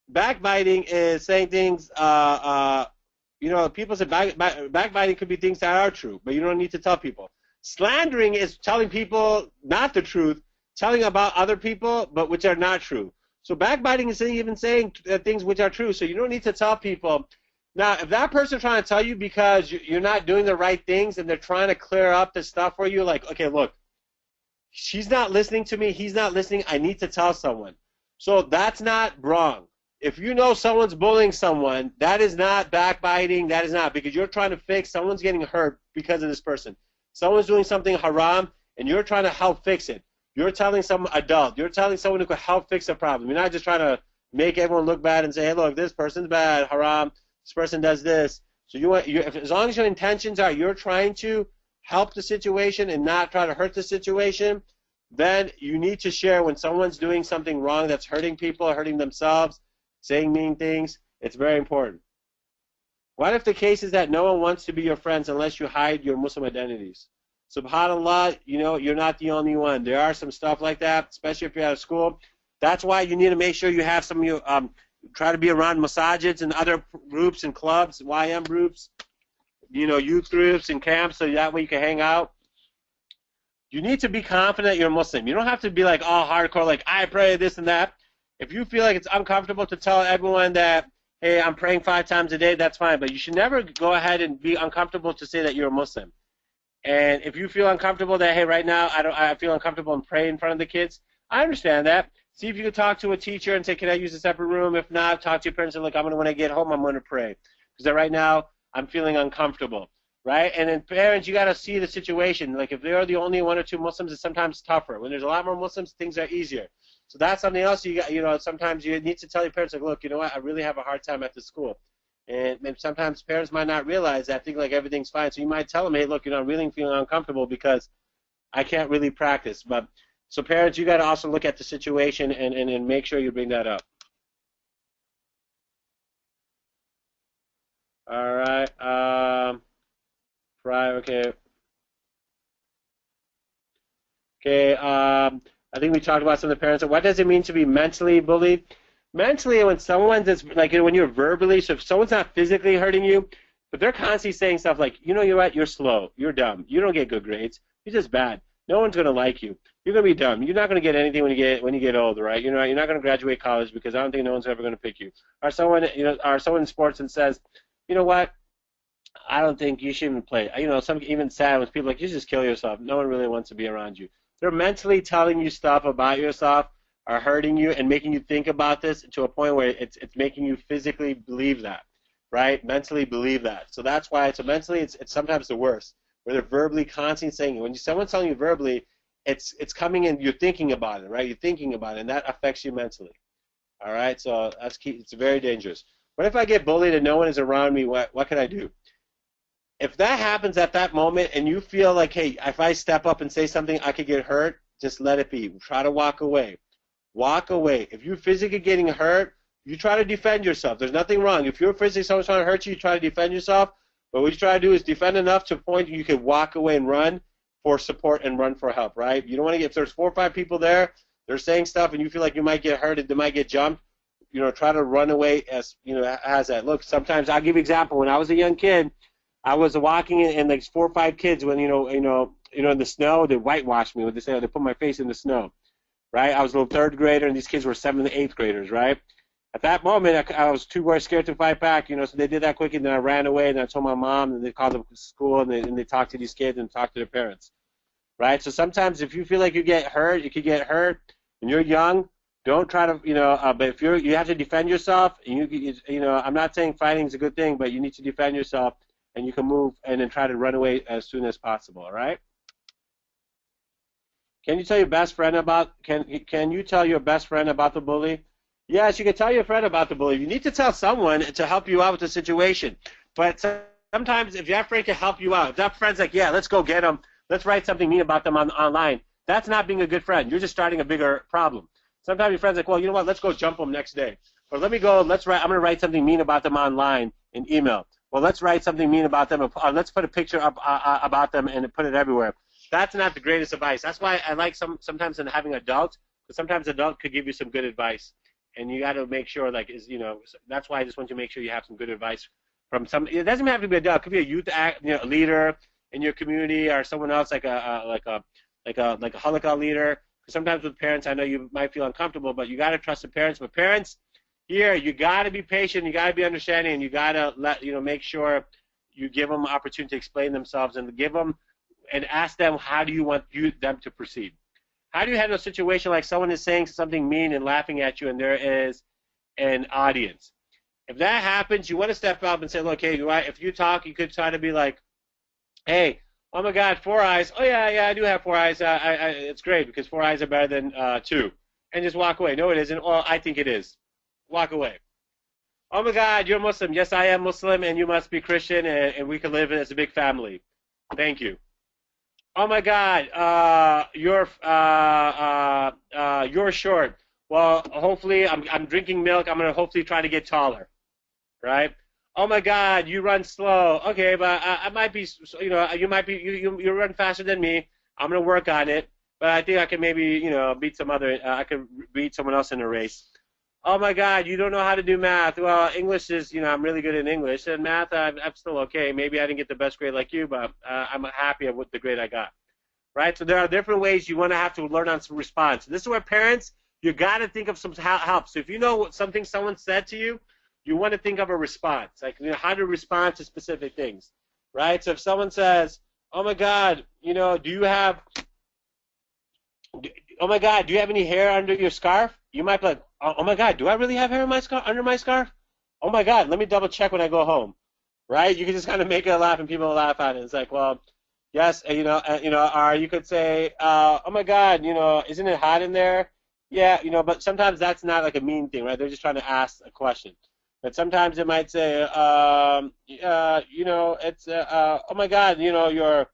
backbiting is saying things, you know, people say backbiting could be things that are true, but you don't need to tell people. Slandering is telling people not the truth, telling about other people, but which are not true. So backbiting is even saying things which are true, so you don't need to tell people. Now, if that person's trying to tell you because you're not doing the right things and they're trying to clear up the stuff for you, like, okay, look, she's not listening to me, he's not listening, I need to tell someone. So that's not wrong. If you know someone's bullying someone, that is not backbiting, that is not, because you're trying to fix, someone's getting hurt because of this person. Someone's doing something haram, and you're trying to help fix it. You're telling some adult, you're telling someone who could help fix a problem. You're not just trying to make everyone look bad and say, hey, look, this person's bad, haram, this person does this. So as long as your intentions are you're trying to help the situation and not try to hurt the situation, then you need to share when someone's doing something wrong that's hurting people, hurting themselves, saying mean things. It's very important. What if the case is that no one wants to be your friends unless you hide your Muslim identities? SubhanAllah, you know, you're not the only one. There are some stuff like that, especially if you're out of school. That's why you need to make sure you have some of your, try to be around masajids and other groups and clubs, YM groups, you know, youth groups and camps, so that way you can hang out. You need to be confident you're Muslim. You don't have to be like all hardcore, like I pray this and that. If you feel like it's uncomfortable to tell everyone that, hey, I'm praying 5 times a day, that's fine. But you should never go ahead and be uncomfortable to say that you're a Muslim. And if you feel uncomfortable that, hey, right now I feel uncomfortable in praying in front of the kids, I understand that. See if you can talk to a teacher and say, can I use a separate room? If not, talk to your parents and look, when I get home, I'm going to pray. Because right now, I'm feeling uncomfortable, right? And then parents, you got to see the situation. Like if they're the only 1 or 2 Muslims, it's sometimes tougher. When there's a lot more Muslims, things are easier. So that's something else you got, you know, sometimes you need to tell your parents, like, look, you know what, I really have a hard time at the school. And sometimes parents might not realize that, think like everything's fine. So you might tell them, hey, look, you know, I'm really feeling uncomfortable because I can't really practice. But so parents, you got to also look at the situation and make sure you bring that up. All right. Right. Okay. Okay. I think we talked about some of the parents. What does it mean to be mentally bullied? Mentally, when someone's just like when you're verbally, so if someone's not physically hurting you, but they're constantly saying stuff like, you're what, you're slow, you're dumb, you don't get good grades, you're just bad. No one's gonna like you. You're gonna be dumb. You're not gonna get anything when you get older, right? You're not gonna graduate college because I don't think no one's ever gonna pick you. Or someone in sports and says, you know what? I don't think you should even play. Some even sad when people are like, you just kill yourself. No one really wants to be around you. They're mentally telling you stuff about yourself, are hurting you and making you think about this to a point where it's making you physically believe that, right? Mentally believe that. So that's why it's sometimes the worst, where they're verbally constantly saying it. When someone's telling you verbally, it's coming in, you're thinking about it, right? You're thinking about it, and that affects you mentally. All right, so that's key. It's very dangerous. What if I get bullied and no one is around me? What can I do? If that happens at that moment and you feel like, hey, if I step up and say something, I could get hurt, just let it be. Try to walk away. Walk away. If you're physically getting hurt, you try to defend yourself. There's nothing wrong. If you're physically someone's trying to hurt you, you try to defend yourself. But what you try to do is defend enough to a point you can walk away and run for support and run for help, right? You don't want to if there's 4 or 5 people there, they're saying stuff and you feel like you might get hurt, they might get jumped, try to run away as that. Look, sometimes I'll give you an example. When I was a young kid, I was walking and like 4 or 5 kids when in the snow, they whitewashed me. What they say, they put my face in the snow, right? I was a little 3rd grader and these kids were 7th and 8th graders, right? At that moment, I was too scared to fight back, so they did that quick and then I ran away and I told my mom and they called the school and they talked to these kids and talked to their parents, right? So sometimes if you feel like you could get hurt and you're young, don't try to, but if you have to defend yourself, and I'm not saying fighting is a good thing, but you need to defend yourself. And you can move and then try to run away as soon as possible. All right? Can you tell your best friend about? Can you tell your best friend about the bully? Yes, you can tell your friend about the bully. You need to tell someone to help you out with the situation. But sometimes, if your friend can help you out, if that friend's like, yeah, let's go get them. Let's write something mean about them online. That's not being a good friend. You're just starting a bigger problem. Sometimes your friend's like, well, you know what? Let's go jump them next day. Or I'm going to write something mean about them online in email. Well, let's write something mean about them. Let's put a picture up about them and put it everywhere. That's not the greatest advice. That's why I like sometimes in having adults, because sometimes adults could give you some good advice, and you got to make sure that's why I just want you to make sure you have some good advice from some. It doesn't have to be an adult. It could be a youth leader in your community or someone else like a halakha leader. Because sometimes with parents, I know you might feel uncomfortable, but you got to trust the parents. But parents. Here, you got to be patient, you got to be understanding, and you got to make sure you give them an opportunity to explain themselves and give them and ask them how do you want them to proceed. How do you handle a situation like someone is saying something mean and laughing at you and there is an audience? If that happens, you want to step up and say, look, hey, if you talk, you could try to be like, hey, oh my God, 4 eyes. Oh yeah, I do have 4 eyes. It's great because 4 eyes are better than 2. And just walk away. No, it isn't. Well, I think it is. Walk away. Oh my God, you're Muslim. Yes, I am Muslim, and you must be Christian, and we can live as a big family. Thank you. Oh my God, you're short. Well, hopefully, I'm drinking milk. I'm gonna hopefully try to get taller, right? Oh my God, you run slow. Okay, but I might be, you run faster than me. I'm gonna work on it, but I think I can maybe, beat someone else in a race. Oh my God, you don't know how to do math. Well, English is, I'm really good in English. And math, I'm still okay. Maybe I didn't get the best grade like you, but I'm happy with the grade I got. Right? So there are different ways you want to have to learn on some response. This is where parents, you got to think of some help. So if you know something someone said to you, you want to think of a response. Like, how to respond to specific things. Right? So if someone says, oh my God, do you have any hair under your scarf? You might be like, oh my God, do I really have hair under my scarf? Oh my God, let me double check when I go home, right? You can just kind of make it laugh and people laugh at it. It's like, well, yes, or you could say, oh my God, isn't it hot in there? Yeah, but sometimes that's not like a mean thing, right? They're just trying to ask a question. But sometimes it might say, it's, oh my God, your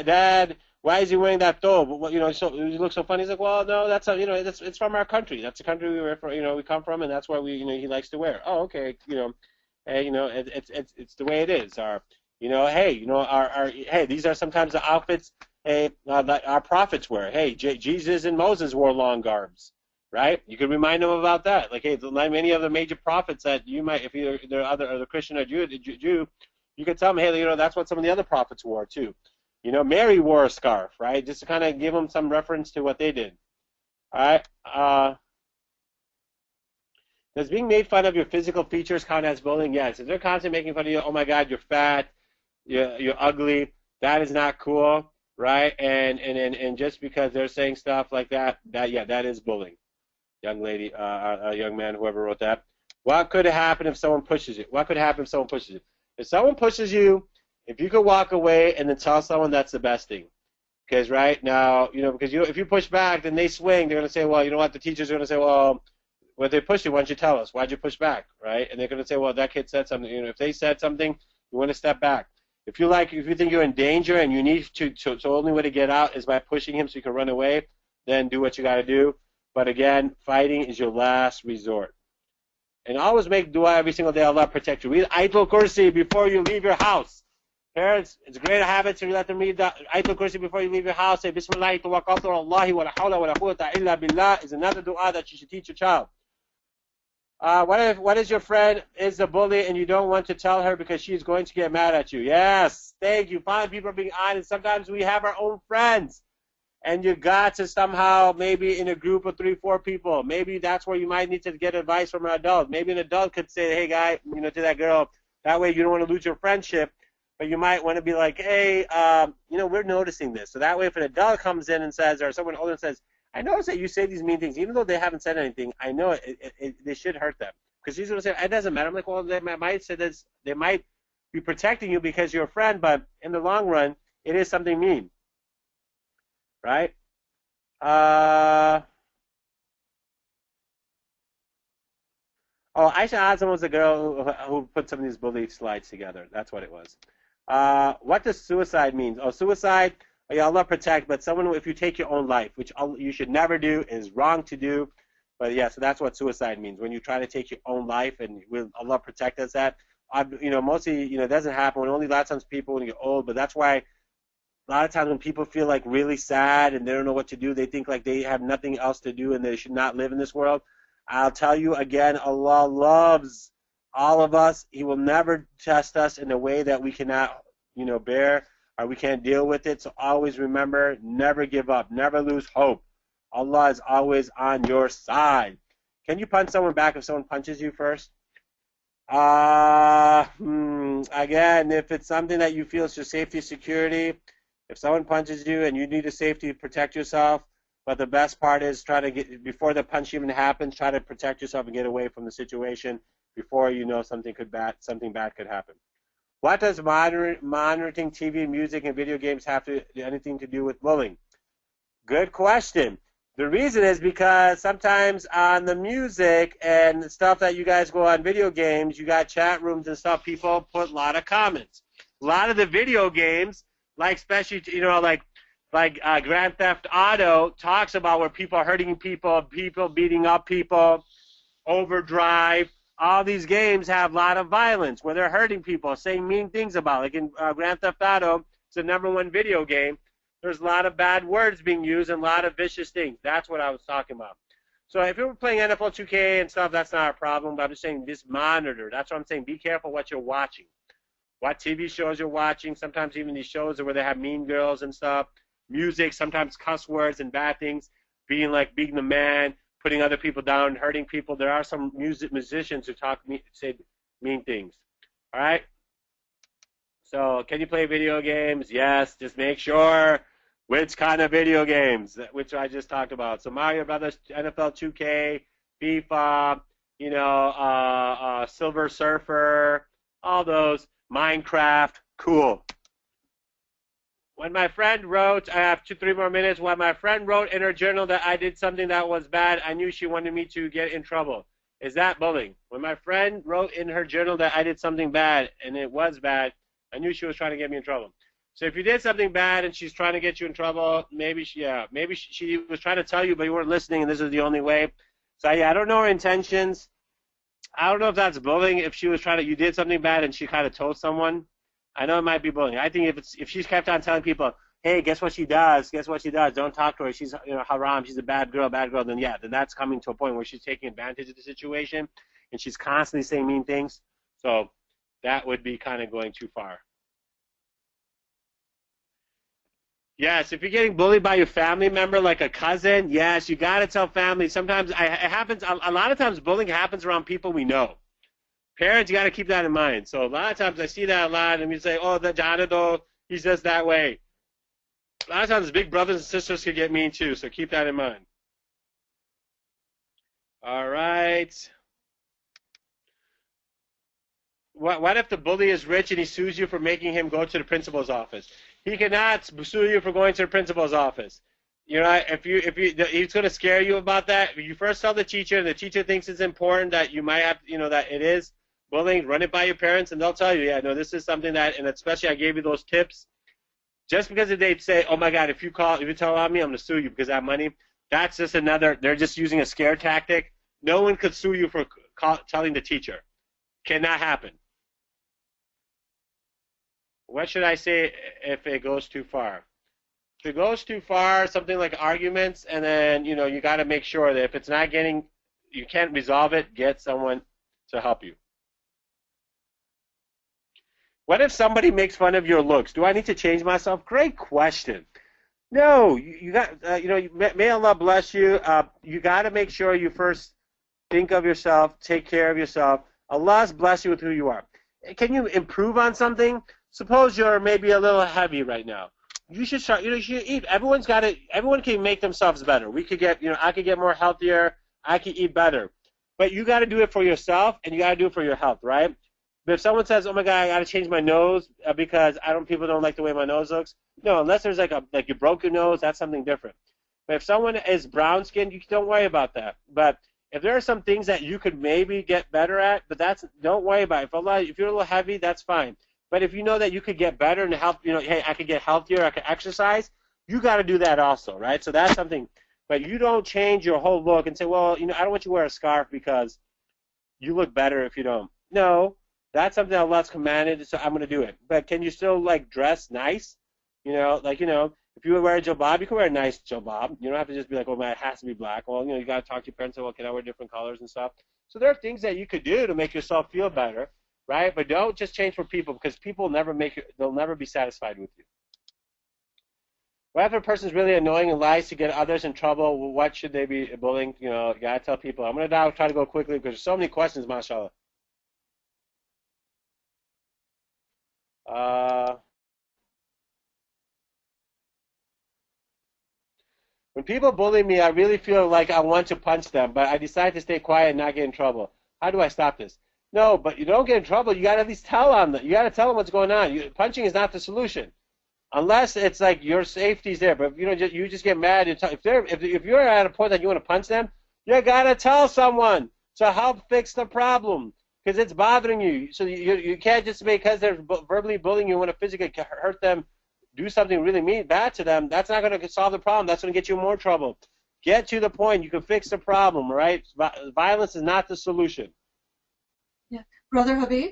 dad why is he wearing that thobe? Well, you know, so he looks so funny. He's like, well, no, that's you know, it's from our country. That's the country we come from, and that's why he likes to wear. Oh, okay, hey, it's the way it is. Hey, these are sometimes the outfits, hey, that our prophets wear. Hey, Jesus and Moses wore long garbs, right? You could remind them about that. Like, hey, many of the major prophets that you might, if they're other Christian or Jew, you could tell them, hey, that's what some of the other prophets wore too. Mary wore a scarf, right? Just to kind of give them some reference to what they did. All right. Does being made fun of your physical features count as bullying? Yes. If they're constantly making fun of you, oh my God, you're fat, you're ugly, that is not cool, right? And just because they're saying stuff like that is bullying. Young lady, young man, whoever wrote that. What could happen if someone pushes you? What could happen if someone pushes you? If someone pushes you, if you could walk away and then tell someone, that's the best thing. Because right now, because if you push back, then they swing. They're going to say, well, you know what? The teachers are going to say, well, when they push you, why don't you tell us? Why'd you push back, right? And they're going to say, well, that kid said something. If they said something, you want to step back. If you think you're in danger and you need so the only way to get out is by pushing him so you can run away, then do what you got to do. But again, fighting is your last resort. And always make dua every single day. Allah protect you. Read Ayatul Kursi before you leave your house. Parents, it's a great habit to let them read Ayatul Kursi before you leave your house. Say, Bismillah, tawakkaltu Allahi wa la hawla wa la quwwata illa billah is another dua that you should teach your child. What if your friend is a bully and you don't want to tell her because she's going to get mad at you? Yes, thank you. Finally, people are being honest. Sometimes we have our own friends. And you got to somehow, maybe in a group of 3-4 people, maybe that's where you might need to get advice from an adult. Maybe an adult could say, hey, guy, to that girl, that way you don't want to lose your friendship. But you might want to be like, hey, we're noticing this. So that way if an adult comes in and says, or someone older says, I notice that you say these mean things, even though they haven't said anything, I know they should hurt them. Because she's going to say, it doesn't matter. I'm like, well, they might say this, they might be protecting you because you're a friend, but in the long run, it is something mean. Right? Aisha Azam was the girl who put some of these bully slides together. That's what it was. What does suicide mean? Oh, suicide, Allah protect, but if you take your own life, which you should never do, is wrong to do. But yeah, so that's what suicide means. When you try to take your own life, and will Allah protect us that? Mostly, it doesn't happen. When only a lot of times people when you get old, but that's why a lot of times when people feel like really sad and they don't know what to do, they think like they have nothing else to do and they should not live in this world. I'll tell you again, Allah loves all of us. He will never test us in a way that we cannot, bear or we can't deal with it. So always remember, never give up, never lose hope. Allah is always on your side. Can you punch someone back if someone punches you first? Again, if it's something that you feel is your safety, security, if someone punches you and you need a safety to protect yourself, but the best part is try to get, before the punch even happens, try to protect yourself and get away from the situation before something bad could happen. What does monitoring TV, music, and video games have anything to do with bullying? Good question. The reason is because sometimes on the music and stuff that you guys go on video games, you got chat rooms and stuff, people put a lot of comments. A lot of the video games, like especially, like Grand Theft Auto talks about where people are hurting people beating up people, Overdrive. All these games have a lot of violence where they're hurting people, saying mean things about. Like in Grand Theft Auto, it's the #1 video game. There's a lot of bad words being used and a lot of vicious things. That's what I was talking about. So if you were playing NFL 2K and stuff, that's not a problem. But I'm just saying this monitor. That's what I'm saying. Be careful what you're watching. What TV shows you're watching. Sometimes even these shows where they have mean girls and stuff. Music, sometimes cuss words and bad things. Being the man, putting other people down, hurting people. There are some musicians who say mean things. All right? So can you play video games? Yes. Just make sure which kind of video games, which I just talked about. So Mario Brothers, NFL 2K, FIFA, Silver Surfer, all those. Minecraft, cool. When my friend wrote, I have 2-3 more minutes. When my friend wrote in her journal that I did something that was bad, I knew she wanted me to get in trouble. Is that bullying? When my friend wrote in her journal that I did something bad and it was bad, I knew she was trying to get me in trouble. So if you did something bad and she's trying to get you in trouble, maybe she was trying to tell you, but you weren't listening, and this is the only way. So yeah, I don't know her intentions. I don't know if that's bullying. If she was you did something bad and she kind of told someone, I know it might be bullying. I think if she's kept on telling people, hey, guess what she does? Guess what she does? Don't talk to her. She's haram. She's a bad girl. Then then that's coming to a point where she's taking advantage of the situation, and she's constantly saying mean things. So that would be kind of going too far. Yes, if you're getting bullied by your family member, like a cousin, yes, you got to tell family. Sometimes it happens. A lot of times bullying happens around people we know. Parents, you got to keep that in mind. So a lot of times I see that a lot, and we say, oh, the Janado, he's just that way. A lot of times big brothers and sisters can get mean too, so keep that in mind. All right. What if the bully is rich and he sues you for making him go to the principal's office? He cannot sue you for going to the principal's office. You know, if he's going to scare you about that, you first tell the teacher, and the teacher thinks it's important that you might have, that it is bullying, run it by your parents, and they'll tell you, yeah, no, this is something that, and especially I gave you those tips. Just because they say, oh my God, if you tell on me, I'm going to sue you because I have money, that's just they're just using a scare tactic. No one could sue you for telling the teacher. Cannot happen. What should I say if it goes too far? If it goes too far, something like arguments, and then, you got to make sure that if it's not you can't resolve it, get someone to help you. What if somebody makes fun of your looks? Do I need to change myself? Great question. No, you got, may Allah bless you. You got to make sure you first think of yourself, take care of yourself. Allah's blessed you with who you are. Can you improve on something? Suppose you're maybe a little heavy right now. You should start, you should eat. Everyone can make themselves better. We could get, I could get more healthier. I could eat better. But you got to do it for yourself, and you got to do it for your health, right? But if someone says, oh my God, I got to change my nose because people don't like the way my nose looks. No, unless there's like you broke your nose, that's something different. But if someone is brown skinned, you don't worry about that. But if there are some things that you could maybe get better at, but don't worry about it. If you're a little heavy, that's fine. But if you know that you could get better and help, hey, I could get healthier, I could exercise, you got to do that also, right? So that's something. But you don't change your whole look and say, well, I don't want you to wear a scarf because you look better if you don't. No, that's something Allah's commanded, so I'm going to do it. But can you still, dress nice? If you wear a jilbab, you can wear a nice jilbab. You don't have to just be like, oh, man, it has to be black. Well, you got to talk to your parents and say, well, can I wear different colors and stuff? So there are things that you could do to make yourself feel better, right? But don't just change for people because people they'll never be satisfied with you. What if a person's really annoying and lies to get others in trouble? Well, what should they be bullying? You got to tell people. I'm going to try to go quickly because there's so many questions, mashallah. When people bully me, I really feel like I want to punch them, but I decide to stay quiet and not get in trouble. How do I stop this? No, but you don't get in trouble. You got to at least tell them. You got to tell them what's going on. Punching is not the solution, unless it's like your safety's there. But if you just get mad, if you're at a point that you want to punch them, you got to tell someone to help fix the problem because it's bothering you. So you can't just because they're verbally bullying you, want to physically hurt them, do something really bad to them. That's not going to solve the problem. That's going to get you in more trouble. Get to the point. You can fix the problem, right? Violence is not the solution. Yeah. Brother Habib?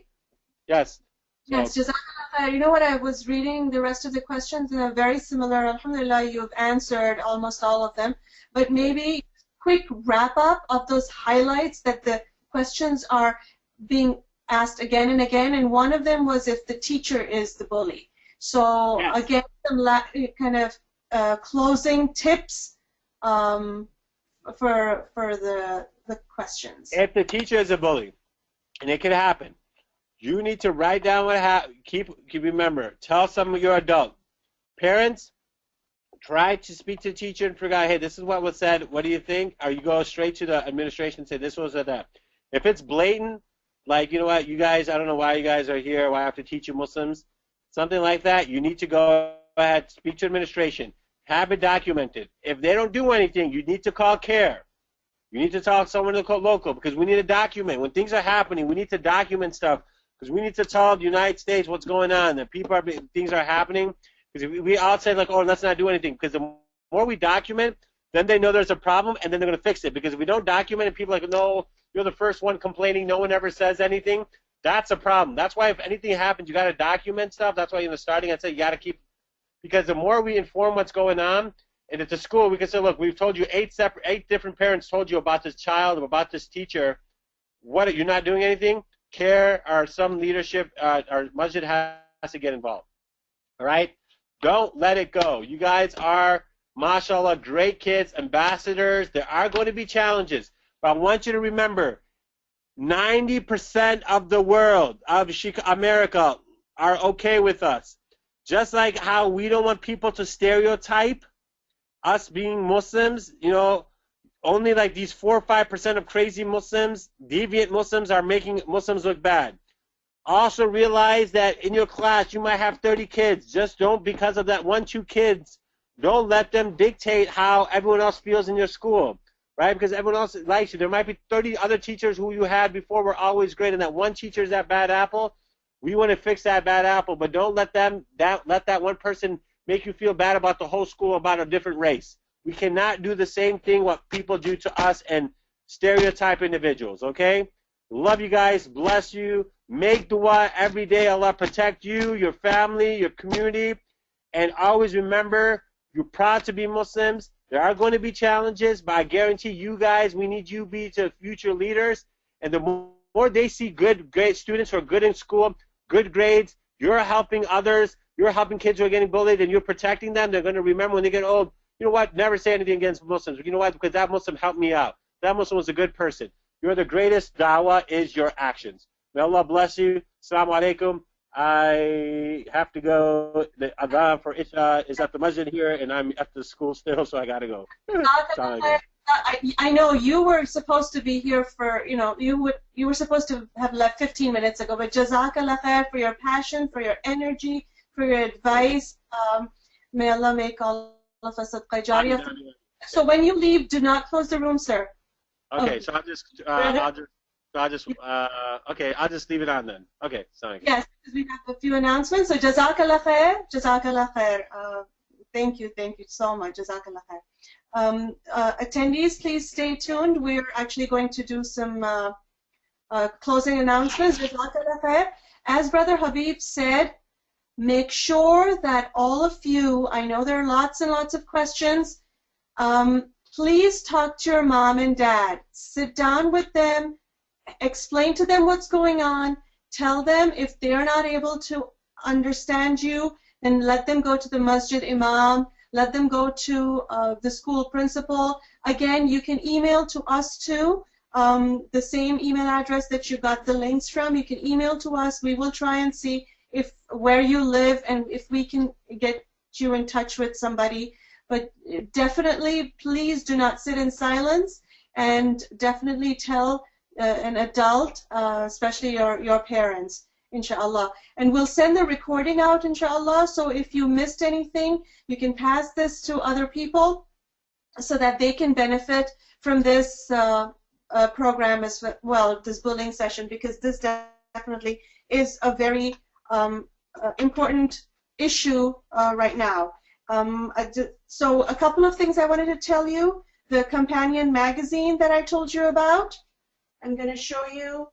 Yes. Yes, Jazakallah. You know what, I was reading the rest of the questions and they're very similar. Alhamdulillah, you've answered almost all of them. But maybe quick wrap up of those highlights that the questions are being asked again and again. And one of them was if the teacher is the bully. So yes. Again, some kind of closing tips for the questions. If the teacher is a bully, and it can happen, you need to write down what happened. Remember, tell some of your adult parents. Try to speak to the teacher and figure out, hey, this is what was said. What do you think? Or you go straight to the administration and say this was that. If it's blatant, like you know what, you guys, I don't know why you guys are here. Why I have to teach you Muslims? Something like that. You need to go ahead, speak to administration, have it documented. If they don't do anything, you need to call CARE. You need to talk to someone local because we need to document. When things are happening, we need to document stuff because we need to tell the United States what's going on, that things are happening. Because we all say, like, oh, let's not do anything. Because the more we document, then they know there's a problem, and then they're going to fix it. Because if we don't document and people are like, no, you're the first one complaining, no one ever says anything, that's a problem. That's why if anything happens, you got to document stuff. That's why in the starting I say you got to keep, because the more we inform what's going on, and it's a school, we can say, look, we've told you eight different parents told you about this child or about this teacher. What, you're not doing anything? CARE or some leadership, or masjid has to get involved. All right? Don't let it go. You guys are, mashallah, great kids, ambassadors. There are going to be challenges. But I want you to remember, 90% of the world, of America, are okay with us. Just like how we don't want people to stereotype us being Muslims, you know, only like these 4 or 5% of crazy Muslims, deviant Muslims, are making Muslims look bad. Also realize that in your class you might have 30 kids. Just don't, because of that 1, 2 kids, don't let them dictate how everyone else feels in your school, right? Because everyone else likes you. There might be 30 other teachers who you had before were always great, and that one teacher is that bad apple. We want to fix that bad apple, but don't let them let that one person make you feel bad about the whole school about a different race. We cannot do the same thing what people do to us and stereotype individuals, okay? Love you guys. Bless you. Make dua every day. Allah protect you, your family, your community. And always remember, you're proud to be Muslims. There are going to be challenges, but I guarantee you guys, we need you to be future leaders. And the more they see great students who are good in school, good grades, you're helping others, you're helping kids who are getting bullied, and you're protecting them, they're going to remember when they get old, you know what, never say anything against Muslims. You know what, because that Muslim helped me out. That Muslim was a good person. You're the greatest. Dawah is your actions. May Allah bless you. Assalamu alaikum. I have to go. The adhan for Isha is at the masjid here, and I'm at the school still, so I got to go. I know you were supposed to be here for, you know, you were supposed to have left 15 minutes ago, but Jazakallah khair for your passion, for your energy, for your advice. May Allah make all of us sadqa jariyah. So when you leave, do not close the room, sir. Okay, so I'll just leave it on then. Okay, sorry. Yes, because we have a few announcements. So Jazakallah khair, Jazakallah khair. Thank you so much, Jazakallah khair. Attendees, please stay tuned. We're actually going to do some closing announcements. Jazakallah khair. As Brother Habib said, make sure that all of you, I know there are lots and lots of questions, please talk to your mom and dad. Sit down with them, explain to them what's going on, tell them if they're not able to understand you, then let them go to the masjid imam, let them go to the school principal. Again, you can email to us too, the same email address that you got the links from. You can email to us. We will try and see if where you live and if we can get you in touch with somebody. But definitely, please do not sit in silence, and definitely tell an adult, especially your parents, inshallah. And we'll send the recording out, inshallah, so if you missed anything, you can pass this to other people so that they can benefit from this program as well, this bullying session, because this definitely is a very important issue right now. So a couple of things I wanted to tell you. The companion magazine that I told you about, I'm going to show you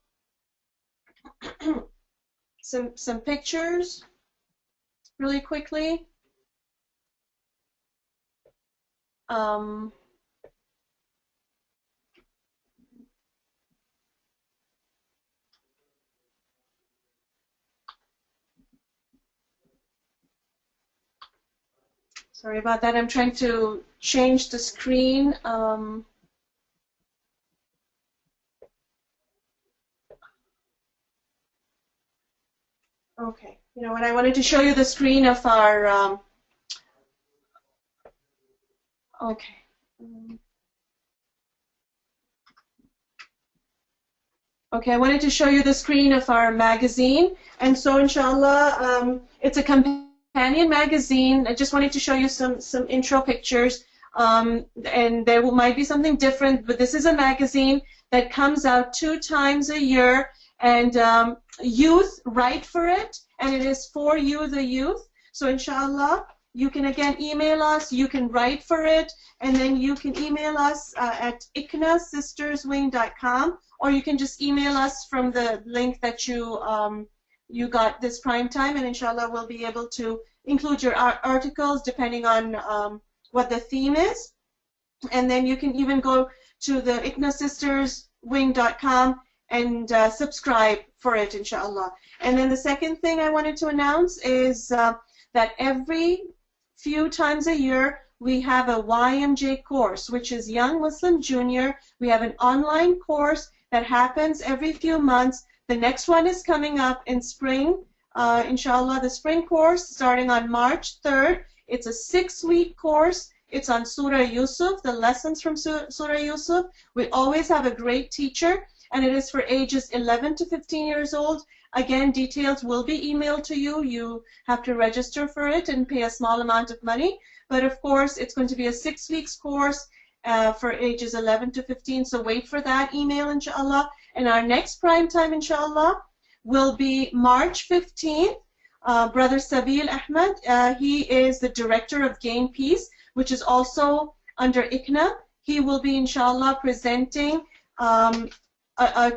some pictures really quickly. Sorry about that. I'm trying to change the screen. Okay. You know what? I wanted to show you the screen of our. Okay. Okay. I wanted to show you the screen of our magazine, and so inshallah, it's a companion magazine. I just wanted to show you some intro pictures, and there might be something different, but this is a magazine that comes out 2 times a year, and youth write for it, and it is for you, the youth. So inshallah, you can again email us, you can write for it, and then you can email us at iknasisterswing.com, or you can just email us from the link that you got this prime time, and inshallah we'll be able to include your articles depending on what the theme is. And then you can even go to the iknasisterswing.com and subscribe for it, inshallah. And then the second thing I wanted to announce is that every few times a year we have a YMJ course, which is Young Muslim Junior. We have an online course that happens every few months. The next one is coming up in spring, inshallah, the spring course starting on March 3rd. It's a 6-week course. It's on Surah Yusuf, the lessons from Surah Yusuf. We always have a great teacher, and it is for ages 11 to 15 years old. Again, details will be emailed to you. You have to register for it and pay a small amount of money. But of course, it's going to be a 6-week course for ages 11 to 15. So wait for that email, inshallah. And our next prime time, inshallah, will be March 15th. Brother Sabil Ahmed, he is the director of Gain Peace, which is also under ICNA. He will be, inshallah, presenting a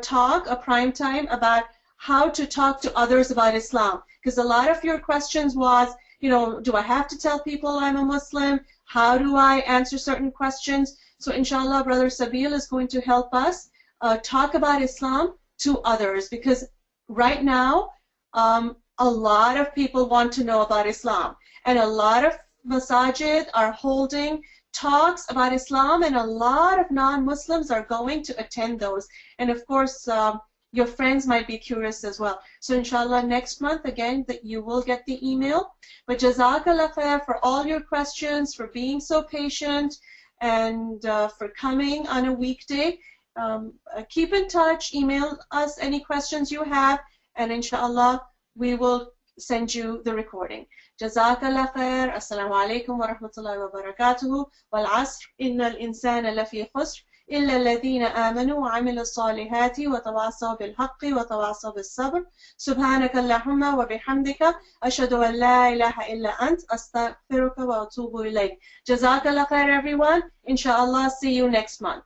talk, a prime time, about how to talk to others about Islam. Because a lot of your questions was, you know, do I have to tell people I'm a Muslim? How do I answer certain questions? So inshallah, Brother Sabil is going to help us talk about Islam to others. Because right now, a lot of people want to know about Islam. And a lot of masajid are holding talks about Islam, and a lot of non-Muslims are going to attend those. And of course, your friends might be curious as well. So inshallah, next month, again, that you will get the email. But jazakallah khair for all your questions, for being so patient, and for coming on a weekday. Keep in touch, email us any questions you have, and inshallah, we will send you the recording. Jazakallah khair. Assalamu alaikum wa rahmatullahi wa barakatuhu. Wal asr, innal insana lafi khusr. إلا الذين آمنوا وعملوا الصالحات وتواصوا بالحق وتواصوا بالصبر سبحانك اللهم وبحمدك أشهد أن لا إله إلا أنت أستغفرك وأتوب إليك. جزاك الله خير, everyone. Inshallah, see you next month.